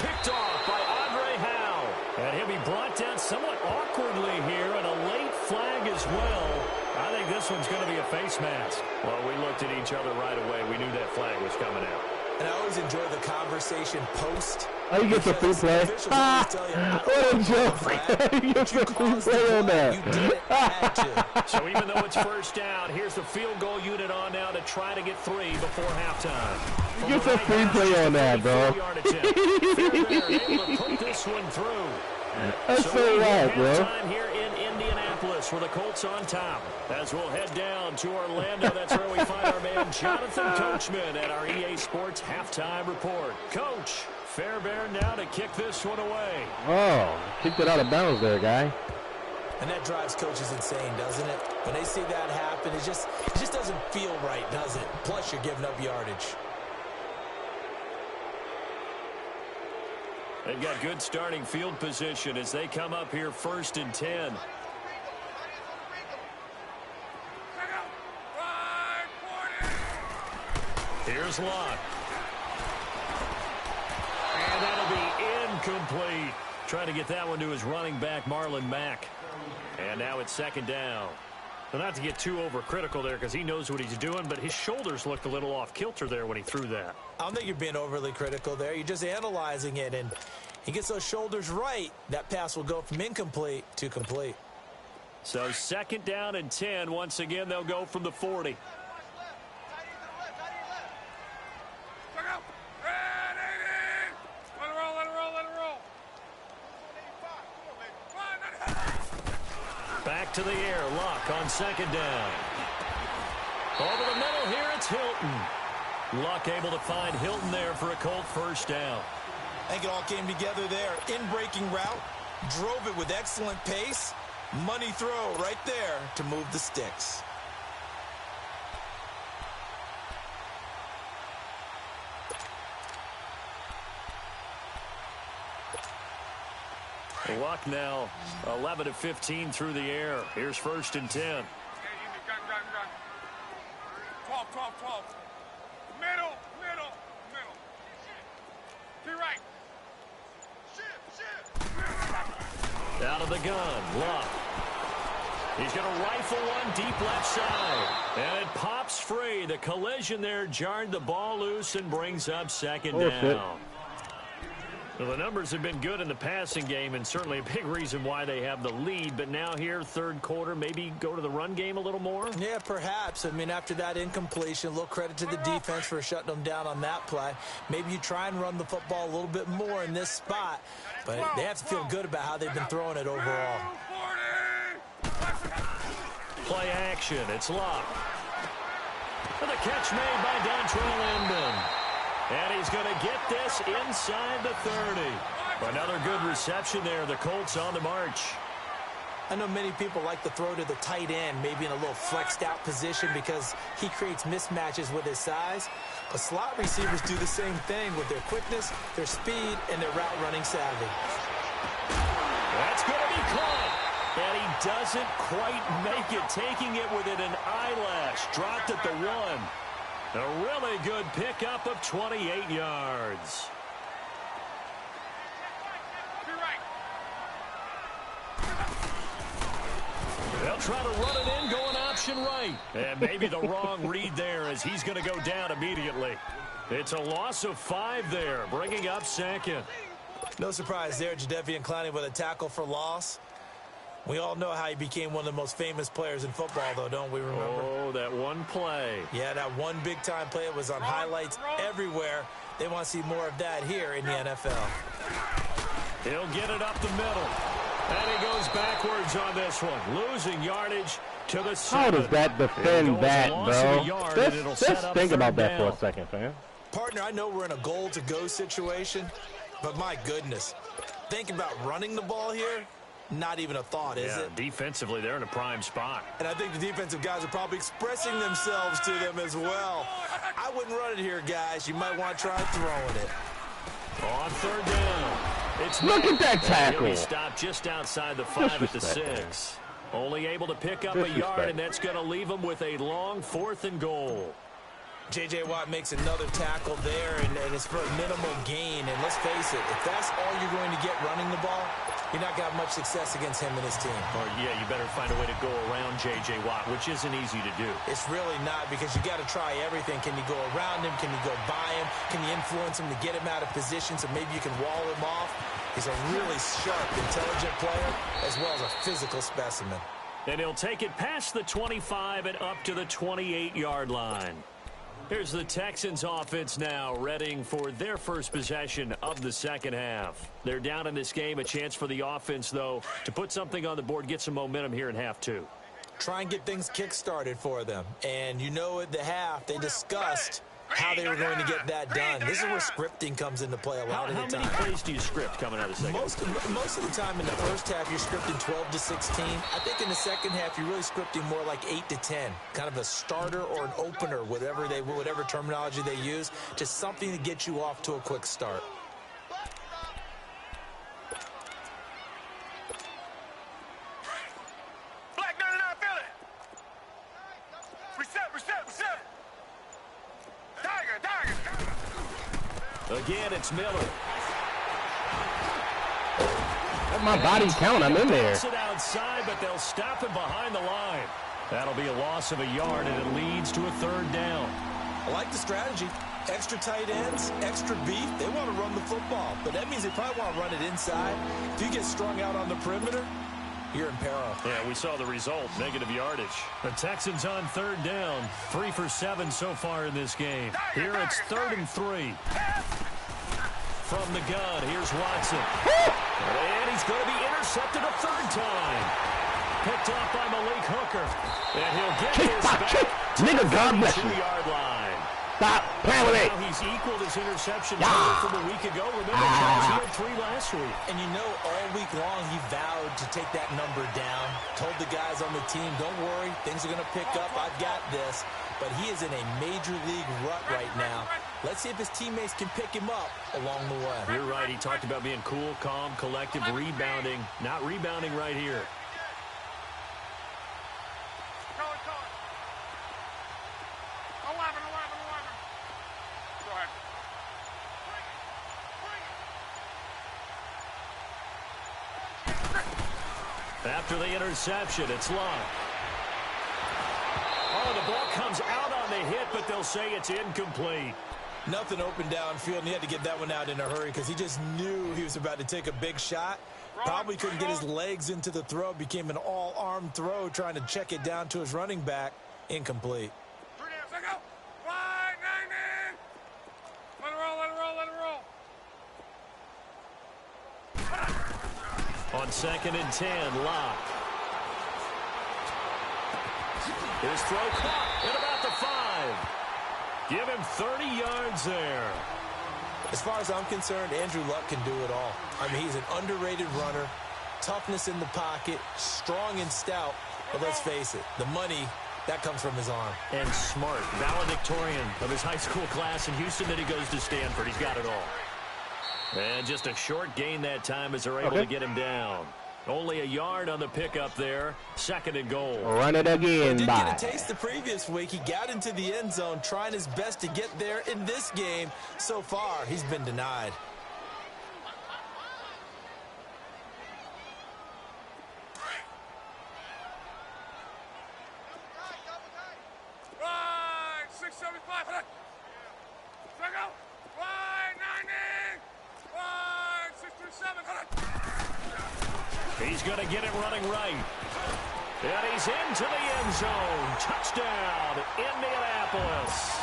S1: Picked off by Andre Howe. And he'll be brought down somewhat awkwardly here, and a late flag as well. I think this one's going to be a face mask. Well, we looked at each other right away. We knew that flag was coming out.
S3: And I always enjoy the conversation post.
S4: Oh, you get the free play. What a joke. You get the free play on that.
S3: You did it, had to.
S1: So even though it's 1st down, here's the field goal unit on now to try to get 3 before halftime.
S4: You get the free play on that, bro.
S1: Able to put this one through.
S4: That's so right, bro.
S1: Time here in Indianapolis with the Colts on top. As we'll head down to Orlando, that's where we find our man Jonathan Coachman at our EA Sports halftime report. Coach, Fairbairn now to kick this one away.
S4: Oh, kicked it out of bounds there, guy.
S3: And that drives coaches insane, doesn't it? When they see that happen, it just doesn't feel right, does it? Plus, you're giving up yardage.
S1: They've got good starting field position as they come up here 1st and 10. Here's Locke. And that'll be incomplete. Trying to get that one to his running back, Marlon Mack. And now it's 2nd down. So not to get too overcritical there because he knows what he's doing, but his shoulders looked a little off kilter there when he threw that.
S3: I don't think you're being overly critical there. You're just analyzing it, and he gets those shoulders right. That pass will go from incomplete to complete.
S1: So 2nd down and 10. Once again, they'll go from the 40. Back to the air. Locke on 2nd down. Over the middle here, it's Hilton. Locke able to find Hilton there for a Colt 1st down.
S3: I think it all came together there. In-breaking route. Drove it with excellent pace. Money throw right there to move the sticks.
S1: Luck now 11 of 15 through the air. Here's 1st and 10.
S2: 12. Middle. To your right. Shift.
S1: Out of the gun. Luck. He's going to rifle one deep left side. And it pops free. The collision there jarred the ball loose and brings up 2nd down.
S4: Shit.
S1: Well, the numbers have been good in the passing game and certainly a big reason why they have the lead. But now here, third quarter, maybe go to the run game a little more?
S3: Yeah, perhaps. I mean, after that incompletion, a little credit to the defense for shutting them down on that play. Maybe you try and run the football a little bit more in this spot. But they have to feel good about how they've been throwing it overall.
S1: Play action. It's locked. And the catch made by Dontrell Inman. And he's going to get this inside the 30. Another good reception there. The Colts on the march.
S3: I know many people like to throw to the tight end, maybe in a little flexed out position because he creates mismatches with his size. But slot receivers do the same thing with their quickness, their speed, and their route running savvy.
S1: That's going to be caught. And he doesn't quite make it, taking it within an eyelash. Dropped at the 1. A really good pickup of 28 yards. They'll try to run it in, going option right. And maybe the wrong read there as he's going to go down immediately. It's a loss of 5 there, bringing up second.
S3: No surprise there, Jadeveon Clowney with a tackle for loss. We all know how he became one of the most famous players in football, though, don't we remember?
S1: Oh, that one play.
S3: Yeah, that one big-time play. It was on highlights everywhere. They want to see more of that here in the NFL.
S1: He'll get it up the middle. And he goes backwards on this one. Losing yardage to the 7.
S4: How does that defend that, bro? Just think about that for a second, fam.
S3: Partner, I know we're in a goal-to-go situation, but my goodness. Think about running the ball here. Not even a thought, is it?
S1: Defensively, they're in a prime spot.
S3: And I think the defensive guys are probably expressing themselves to them as well. I wouldn't run it here, guys. You might want to try throwing it.
S1: On third down.
S4: Look at that tackle.
S1: He stopped just outside the 5 at the 6. Only able to pick up a yard, and that's going to leave him with a long 4th and goal.
S3: J.J. Watt makes another tackle there, and it's for a minimal gain. And let's face it, if that's all you're going to get running the ball, you're not going to have much success against him and his team.
S1: Or, yeah, you better find a way to go around J.J. Watt, which isn't easy to do.
S3: It's really not, because you got to try everything. Can you go around him? Can you go by him? Can you influence him to get him out of position so maybe you can wall him off? He's a really sharp, intelligent player, as well as a physical specimen.
S1: And he'll take it past the 25 and up to the 28-yard line. Here's the Texans offense now, readying for their first possession of the second half. They're down in this game. A chance for the offense, though, to put something on the board, get some momentum here in half 2.
S3: Try and get things kick-started for them. And you know at the half, they discussed how they were going to get that done. This is where scripting comes into play a lot of the time.
S1: How many plays do you script coming out of the second?
S3: Most of the time in the first half, you're scripting 12 to 16. I think in the second half, you're really scripting more like 8 to 10. Kind of a starter or an opener, whatever terminology they use. Just something to get you off to a quick start.
S1: Again, it's Miller.
S4: Let my body count. I'm in there.
S1: It outside, but they'll stop him behind the line. That'll be a loss of a yard, and it leads to a 3rd down.
S3: I like the strategy. Extra tight ends, extra beef. They want to run the football, but that means they probably want to run it inside. If you get strung out on the perimeter, you're in peril.
S1: Yeah, we saw the result, negative yardage. The Texans on 3rd down, 3 for 7 so far in this game. Here it's 3rd and 3. From the gun, here's Watson. And he's going to be intercepted a 3rd time. Picked off by Malik Hooker. And he'll get this back
S4: to the
S1: 2-yard line.
S4: Stop playing with it.
S1: Now he's equaled his interception total from a week ago. Remember, Charles, he had 3 last week.
S3: And you know, all week long he vowed to take that number down. Told the guys on the team, don't worry, things are going to pick up. I've got this. But he is in a major league rut right now. Let's see if his teammates can pick him up along the way.
S1: You're right. He talked about being cool, calm, collective, rebounding. Not rebounding right here. After the interception, it's locked. Oh, the ball comes out on the hit, but they'll say it's incomplete.
S3: Nothing open downfield, and he had to get that one out in a hurry because he just knew he was about to take a big shot. Probably couldn't get his legs into the throw. Became an all-arm throw trying to check it down to his running back. Incomplete.
S2: Let it roll, let it roll, let it roll.
S1: On 2nd and 10, Locke. His throw caught at about the 5. Give him 30 yards there.
S3: As far as I'm concerned, Andrew Luck can do it all. I mean, he's an underrated runner, toughness in the pocket, strong and stout. But let's face it, the money, that comes from his arm.
S1: And smart, valedictorian of his high school class in Houston. Then he goes to Stanford. He's got it all. And just a short gain that time as they're able to get him down. Only a yard on the pickup there. 2nd and goal.
S4: Run it again.
S3: He did get a taste the previous week. He got into the end zone trying his best to get there in this game. So far, he's been denied.
S2: Right, 675. Second. Right, 90. Right, 637.
S1: He's going to get it running right. And he's into the end zone. Touchdown, Indianapolis.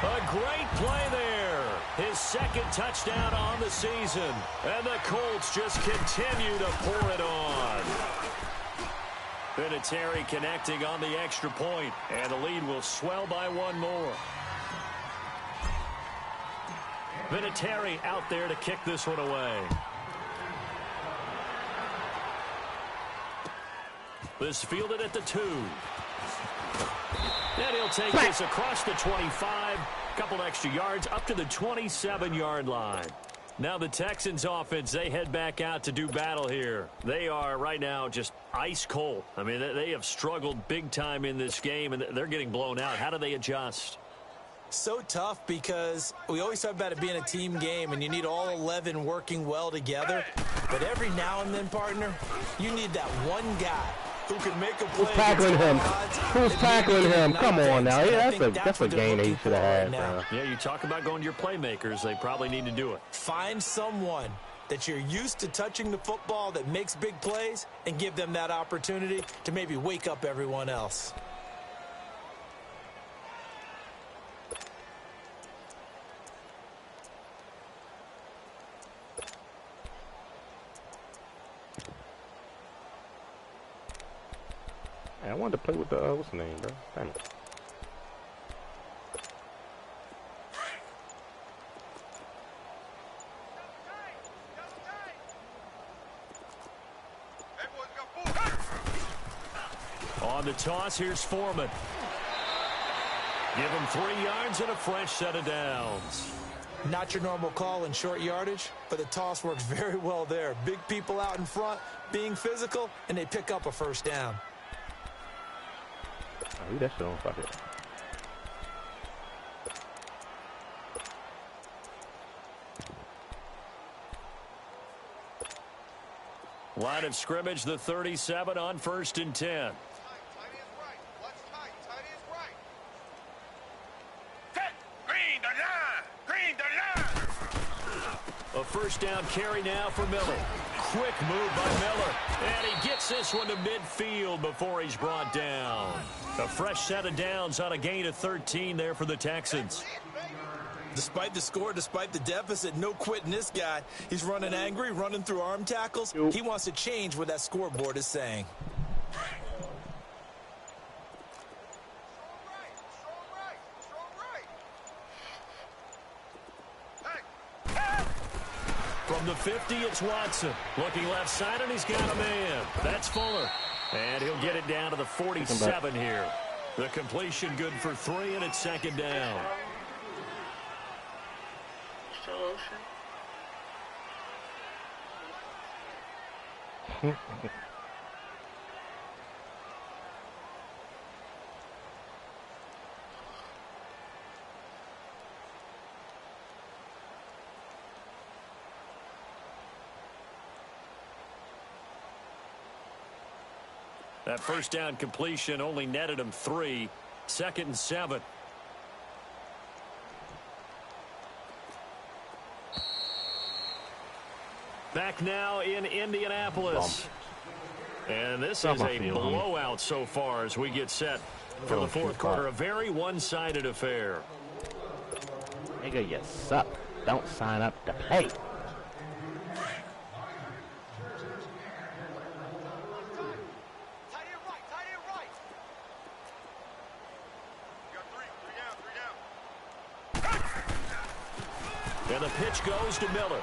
S1: A great play there. His 2nd touchdown on the season. And the Colts just continue to pour it on. Vinatieri connecting on the extra point. And the lead will swell by one more. Vinatieri out there to kick this one away. This fielded at the 2. And he'll take this across the 25. Couple extra yards up to the 27-yard line. Now the Texans offense, they head back out to do battle here. They are right now just ice cold. I mean, they have struggled big time in this game, and they're getting blown out. How do they adjust?
S3: So tough because we always talk about it being a team game, and you need all 11 working well together. But every now and then, partner, you need that one guy who can make a play.
S4: Who's tackling him? Who's tackling him? Come on now. Yeah, that's a game that he should have had.
S1: Yeah, you talk about going to your playmakers. They probably need to do it.
S3: Find someone that you're used to touching the football that makes big plays and give them that opportunity to maybe wake up everyone else.
S4: I wanted to play with the, what's the name, bro? Damn it.
S1: On the toss, here's Foreman. Give him 3 yards and a fresh set of downs.
S3: Not your normal call in short yardage, but the toss works very well there. Big people out in front, being physical, and they pick up a first down.
S4: Oh, that shit on fire.
S1: Line of scrimmage, the 37 on 1st and 10. A first down carry now for Miller. Quick move by Miller. And he gets this one to midfield before he's brought down. A fresh set of downs on a gain of 13 there for the Texans.
S3: Despite the score, despite the deficit, no quitting this guy. He's running angry, running through arm tackles. He wants to change what that scoreboard is saying.
S1: From the 50, it's Watson. Looking left side, and he's got a man. That's Fuller. And he'll get it down to the 47 here. The completion good for 3, and it's 2nd down. That first down completion only netted him 3. 2nd and 7. back now in Indianapolis. And this is a blowout so far as we get set for the fourth quarter. A very one-sided affair.
S4: Nigga, you suck. Don't sign up to play.
S2: Tight end right. You got three down.
S1: And the pitch goes to Miller.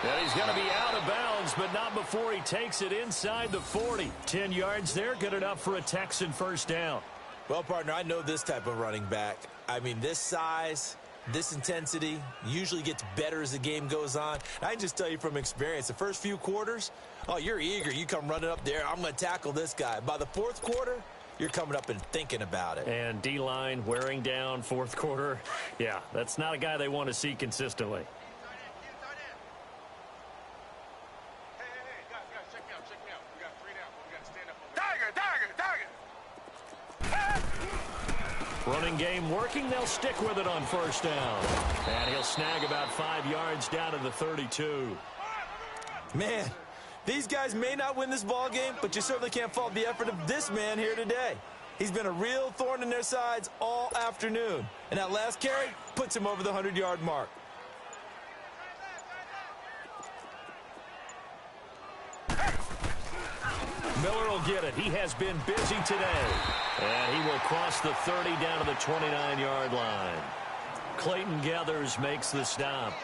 S1: And he's going to be out of bounds, but not before he takes it inside the 40. 10 yards there, good enough for a Texan first down.
S3: Well, partner, I know this type of running back. I mean, this size, this intensity usually gets better as the game goes on. I can just tell you from experience, the first few quarters, oh, you're eager. You come running up there, I'm going to tackle this guy. By the fourth quarter, you're coming up and thinking about it.
S1: And D-line wearing down fourth quarter. Yeah, that's not a guy they want to see consistently. Running game working. They'll stick with it on first down. And he'll snag about 5 yards down to the 32.
S3: Man, these guys may not win this ball game, but you certainly can't fault the effort of this man here today. He's been a real thorn in their sides all afternoon. And that last carry puts him over the 100-yard mark.
S1: Miller will get it. He has been busy today. And he will cross the 30 down to the 29-yard line. Clayton Gathers makes the stop.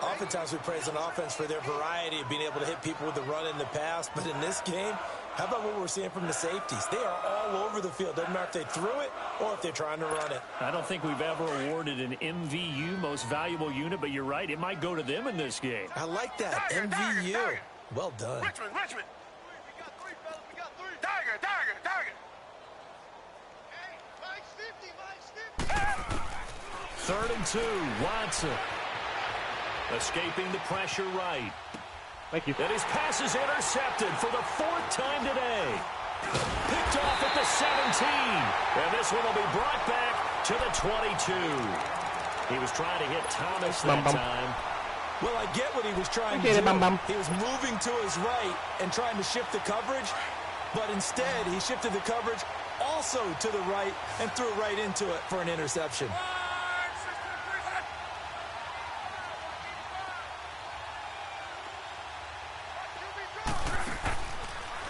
S3: Oftentimes we praise an offense for their variety of being able to hit people with the run in the pass. But in this game, how about what we're seeing from the safeties? They are all over the field. Doesn't matter if they threw it or if they're trying to run it.
S1: I don't think we've ever awarded an MVU, most valuable unit, but you're right. It might go to them in this game.
S3: I like that. MVU. Well done.
S2: Richmond. We got three, fellas. We got three. Tiger. Hey, Mike's 50.
S1: 3rd and 2. Watson. Escaping the pressure right.
S4: Thank you.
S1: And his pass is intercepted for the 4th time today. Picked off at the 17. And this one will be brought back to the 22. He was trying to hit Thomas that time.
S3: Well, I get what he was trying to do. He was moving to his right and trying to shift the coverage. But instead, he shifted the coverage also to the right and threw right into it for an interception.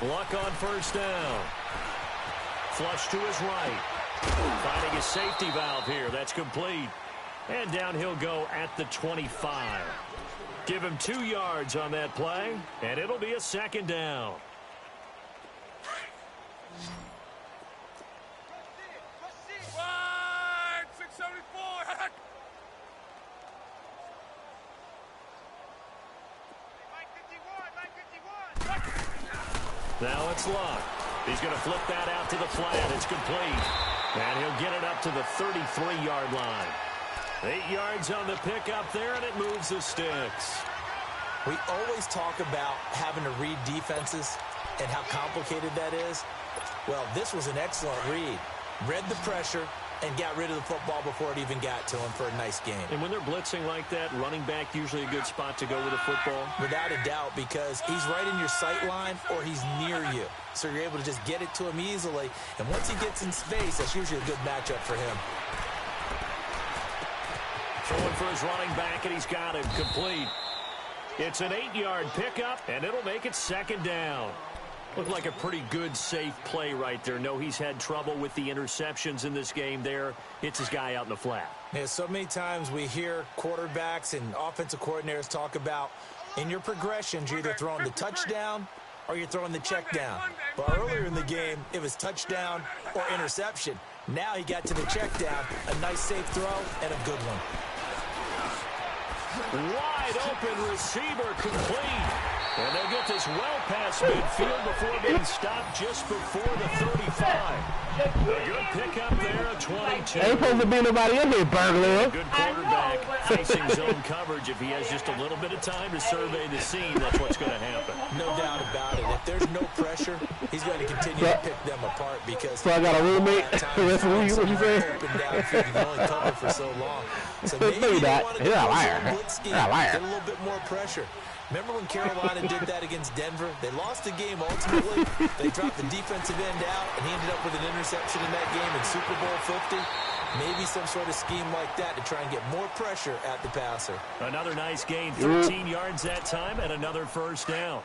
S1: Luck on first down. Flush to his right. Finding a safety valve here. That's complete. And down he'll go at the 25. Give him 2 yards on that play, and it'll be a 2nd down.
S2: Wide, 674. Mike 51.
S1: Now it's Luck. He's going to flip that out to the flat. It's complete. And he'll get it up to the 33-yard line. 8 yards on the pickup there, and it moves the sticks.
S3: We always talk about having to read defenses and how complicated that is. Well, this was an excellent read. Read the pressure and got rid of the football before it even got to him for a nice game.
S1: And when they're blitzing like that, running back usually a good spot to go with a football?
S3: Without a doubt, because he's right in your sight line or he's near you. So you're able to just get it to him easily. And once he gets in space, that's usually a good matchup for him.
S1: Throwing for his running back, and he's got him complete. It's an 8-yard pickup, and it'll make it 2nd down. Looked like a pretty good, safe play right there. No, he's had trouble with the interceptions in this game there. Hits his guy out in the flat.
S3: Yeah, so many times we hear quarterbacks and offensive coordinators talk about in your progressions, you're either throwing the touchdown or you're throwing the check down. But earlier in the game, it was touchdown or interception. Now he got to the check down, a nice safe throw, and a good one.
S1: Wide open receiver complete. And they'll get this well past midfield before being stopped just before the 35. A good pickup there at 22.
S4: Ain't supposed to be nobody in here, burglar.
S1: Good quarterback facing zone coverage. If he has just a little bit of time to survey the scene, that's what's going to happen.
S3: No doubt about it. If there's no pressure, he's going to continue to pick them apart because...
S4: So I got a roommate. What you say?
S3: Up and down, you can only cover for so long. So maybe they want to go
S4: a liar.
S3: blitz scheme,
S4: You're a liar.
S3: get a little bit more pressure. Remember when Carolina did that against Denver? They lost the game ultimately. They dropped the defensive end out, and he ended up with an interception in that game in Super Bowl 50. Maybe some sort of scheme like that to try and get more pressure at the passer.
S1: Another nice gain, 13 yards that time, and another first down.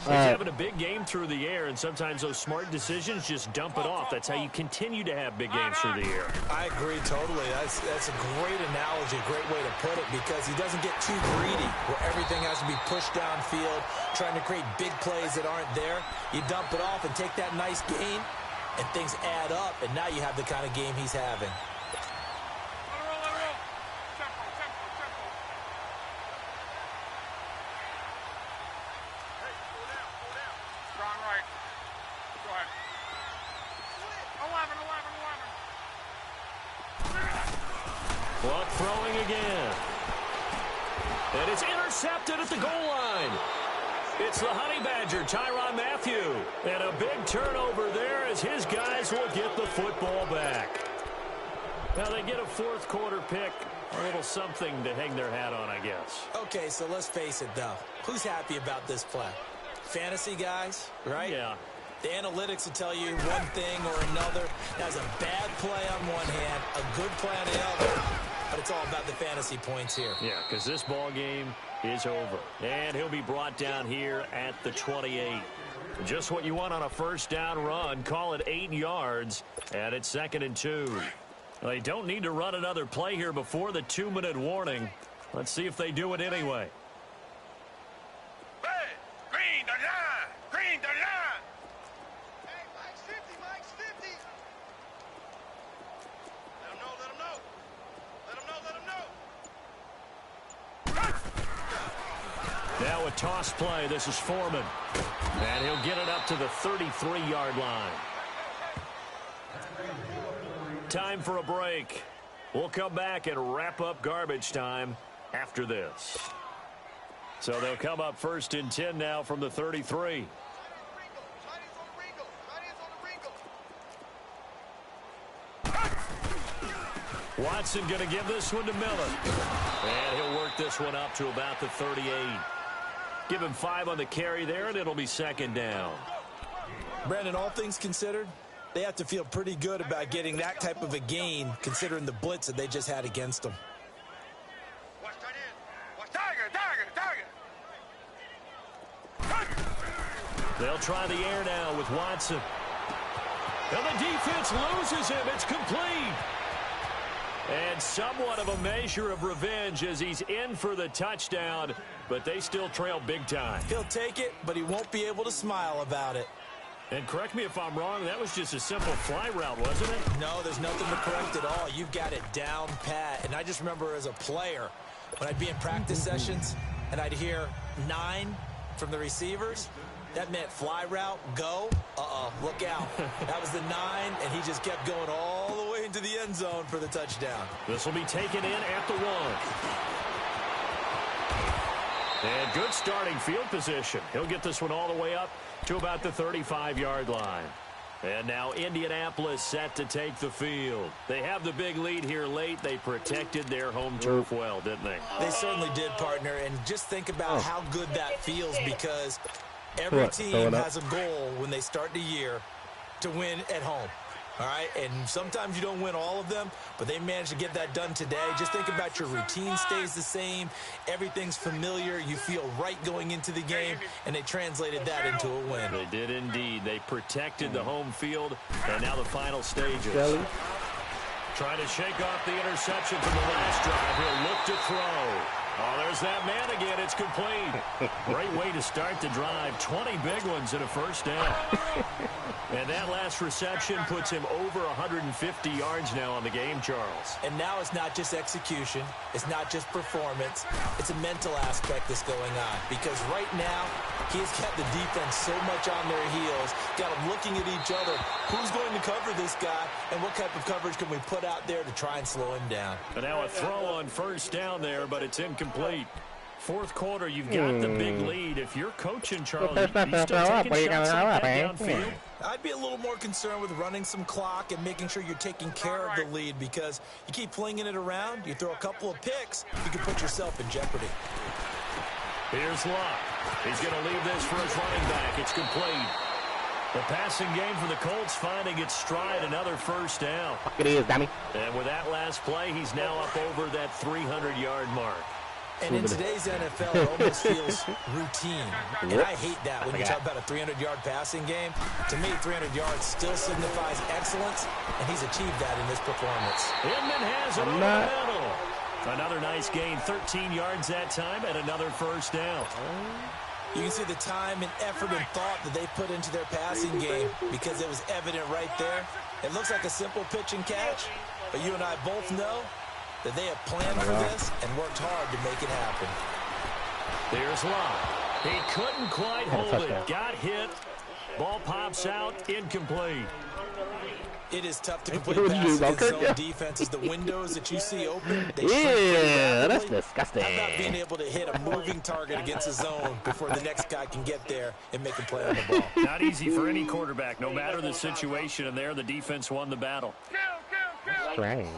S1: He's having a big game through the air, and sometimes those smart decisions just dump it off. That's how you continue to have big games through the air.
S3: I agree totally. That's a great analogy, a great way to put it, because he doesn't get too greedy where everything has to be pushed downfield, trying to create big plays that aren't there. You dump it off and take that nice gain, and things add up, and now you have the kind of game he's having.
S1: Clock throwing again. And it's intercepted at the goal line. It's the Honey Badger, Tyrann Mathieu. And a big turnover there as his guys will get the football back. Now they get a fourth quarter pick. A little something to hang their hat on, I guess.
S3: Okay, so let's face it, though. Who's happy about this play? Fantasy guys, right?
S1: Yeah.
S3: The analytics will tell you one thing or another. That's a bad play on one hand, a good play on the other. But it's all about the fantasy points here.
S1: Yeah, because this ball game is over. And he'll be brought down here at the 28. Just what you want on a first down run. Call it 8 yards. And it's 2nd and 2. They don't need to run another play here before the 2-minute warning. Let's see if they do it anyway.
S2: Red, green, the line. Green, the line. Hey, Mike's 50, Mike's 50. Let him know, let him know. Let him know, let him know.
S1: Now a toss play. This is Foreman. And he'll get it up to the 33-yard line. Time for a break. We'll come back and wrap up garbage time after this. So they'll come up 1st and 10 now from the 33. Watson going to give this one to Miller. And he'll work this one up to about the 38. Give him 5 on the carry there, and it'll be 2nd down.
S3: Brandon, all things considered, they have to feel pretty good about getting that type of a gain, considering the blitz that they just had against them.
S2: Watch tight end. Watch Tiger, Tiger, Tiger.
S1: They'll try the air now with Watson. And the defense loses him. It's complete. And somewhat of a measure of revenge as he's in for the touchdown, but they still trail big time.
S3: He'll take it, but he won't be able to smile about it.
S1: And correct me if I'm wrong, that was just a simple fly route, wasn't it?
S3: No, there's nothing to correct at all. You've got it down pat. And I just remember as a player, when I'd be in practice sessions and I'd hear 9 from the receivers, that meant fly route, go, look out. That was the 9, and he just kept going all the way into the end zone for the touchdown.
S1: This will be taken in at the 1. And good starting field position. He'll get this one all the way up to about the 35-yard line. And now Indianapolis set to take the field. They have the big lead here late. They protected their home turf well, didn't they?
S3: They certainly did, partner. And just think about how good that feels, because every team has a goal when they start the year to win at home. All right, and sometimes you don't win all of them, but they managed to get that done today. Just think about your routine stays the same. Everything's familiar. You feel right going into the game, and they translated that into a win.
S1: They did indeed. They protected the home field, and now the final stages. Trying to shake off the interception from the last drive. He'll look to throw. Oh, there's that man again. It's complete. Great way to start the drive. 20 big ones in a first down. And that last reception puts him over 150 yards now on the game, Charles.
S3: And now it's not just execution. It's not just performance. It's a mental aspect that's going on. Because right now, he's got the defense so much on their heels. Got them looking at each other. Who's going to cover this guy? And what type of coverage can we put out there to try and slow him down?
S1: But now a throw on first down there, but it's incomplete. Fourth quarter, you've got the big lead. If you're coaching, Charles, you still taking shots like that downfield?
S3: I'd be a little more concerned with running some clock and making sure you're taking care of the lead, because you keep flinging it around, you throw a couple of picks, you can put yourself in jeopardy.
S1: Here's Luck. He's going to leave this for his running back. It's complete. The passing game for the Colts finding its stride, another first down.
S4: It is, dummy.
S1: And with that last play, he's now up over that 300-yard mark.
S3: And in today's NFL, it almost feels routine. And I hate that when you talk about a 300-yard passing game. To me, 300 yards still signifies excellence, and he's achieved that in this performance.
S1: Inman has it over the middle. Another nice gain, 13 yards that time, and another first down.
S3: You can see the time and effort and thought that they put into their passing game, because it was evident right there. It looks like a simple pitch and catch, but you and I both know that they have planned for this and worked hard to make it happen.
S1: There's Locke. He couldn't quite hold it. Got hit. Ball pops out. Incomplete.
S3: It is tough to complete passes against zone defenses. The windows that you see open, they
S4: that's disgusting.
S3: How about being able to hit a moving target against a zone before the next guy can get there and make a play on the ball?
S1: Not easy for any quarterback. No matter the situation, and there the defense won the battle.
S4: Strange.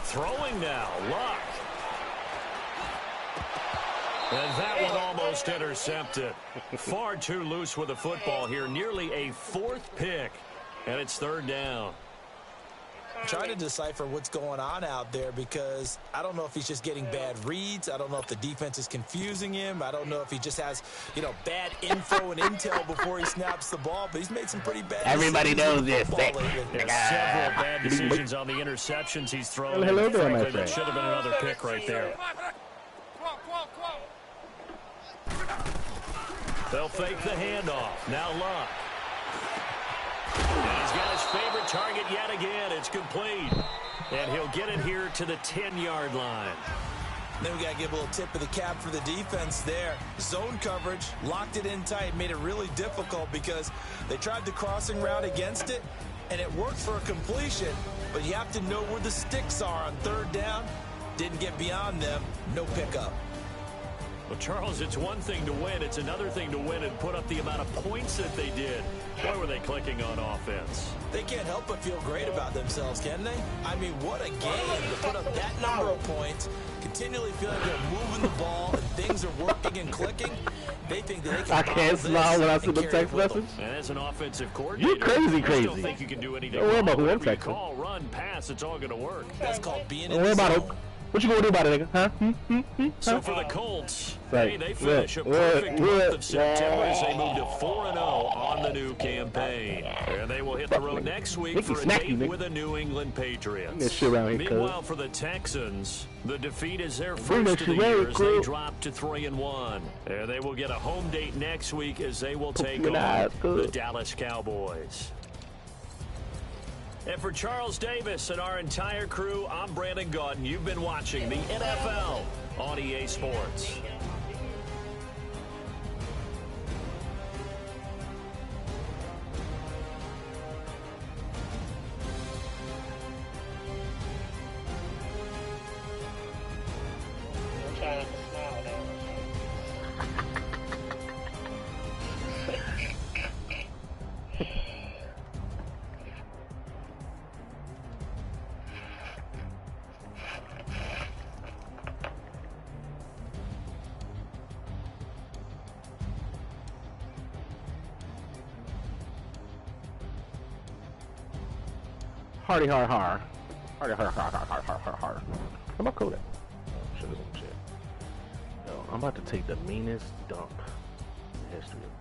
S1: Throwing now, Luck. And that one almost intercepted. Far too loose with the football here. Nearly a fourth pick. And it's third down.
S3: I'm trying to decipher what's going on out there, because I don't know if he's just getting bad reads. I don't know if the defense is confusing him. I don't know if he just has, bad info and intel before he snaps the ball. But he's made some pretty bad
S4: Everybody knows this.
S1: Several bad decisions on the interceptions he's thrown.
S4: Hello there, my
S1: Frankly,
S4: friend.
S1: that should have been another pick right there. They'll fake the handoff. Now Luck. And he's got his favorite target yet again. It's complete. And he'll get it here to the 10-yard line.
S3: Then we got to give a little tip of the cap for the defense there. Zone coverage, locked it in tight, made it really difficult, because they tried the crossing route against it, and it worked for a completion. But you have to know where the sticks are on third down. Didn't get beyond them. No pickup.
S1: Well, Charles, it's one thing to win. It's another thing to win and put up the amount of points that they did. Why were they clicking on offense?
S3: They can't help but feel great about themselves, can they? I mean, what a game to put up that number of points, continually feeling they're moving the ball and things are working and clicking. They think that they can.
S4: I can't smile when I see the text message.
S1: And as an offensive coordinator,
S4: you crazy.
S1: I still think you can do anything.
S4: Don't worry about who I'm
S1: Whatever you
S4: texting.
S1: call, run, pass, it's all going to work.
S3: That's called being in
S4: Don't worry
S3: the
S4: about it.
S3: zone.
S4: What you gonna do about it, nigga? Huh?
S1: So for the Colts,
S4: Right.
S1: they finish a perfect month of September as they move to 4-0 on the new campaign. And they will hit the road next week for a date with the New England Patriots. Meanwhile, for the Texans, the defeat is their first of the year as they drop to 3-1. And they will get a home date next week as they will take on the Dallas Cowboys. And for Charles Davis and our entire crew, I'm Brandon Gaudin. You've been watching the NFL on EA Sports.
S5: I'm trying not to smile now.
S4: Hardy har har. Hardy har har har har har har har. How about Kodak? Shit. Yo, I'm about to take the meanest dump in the history of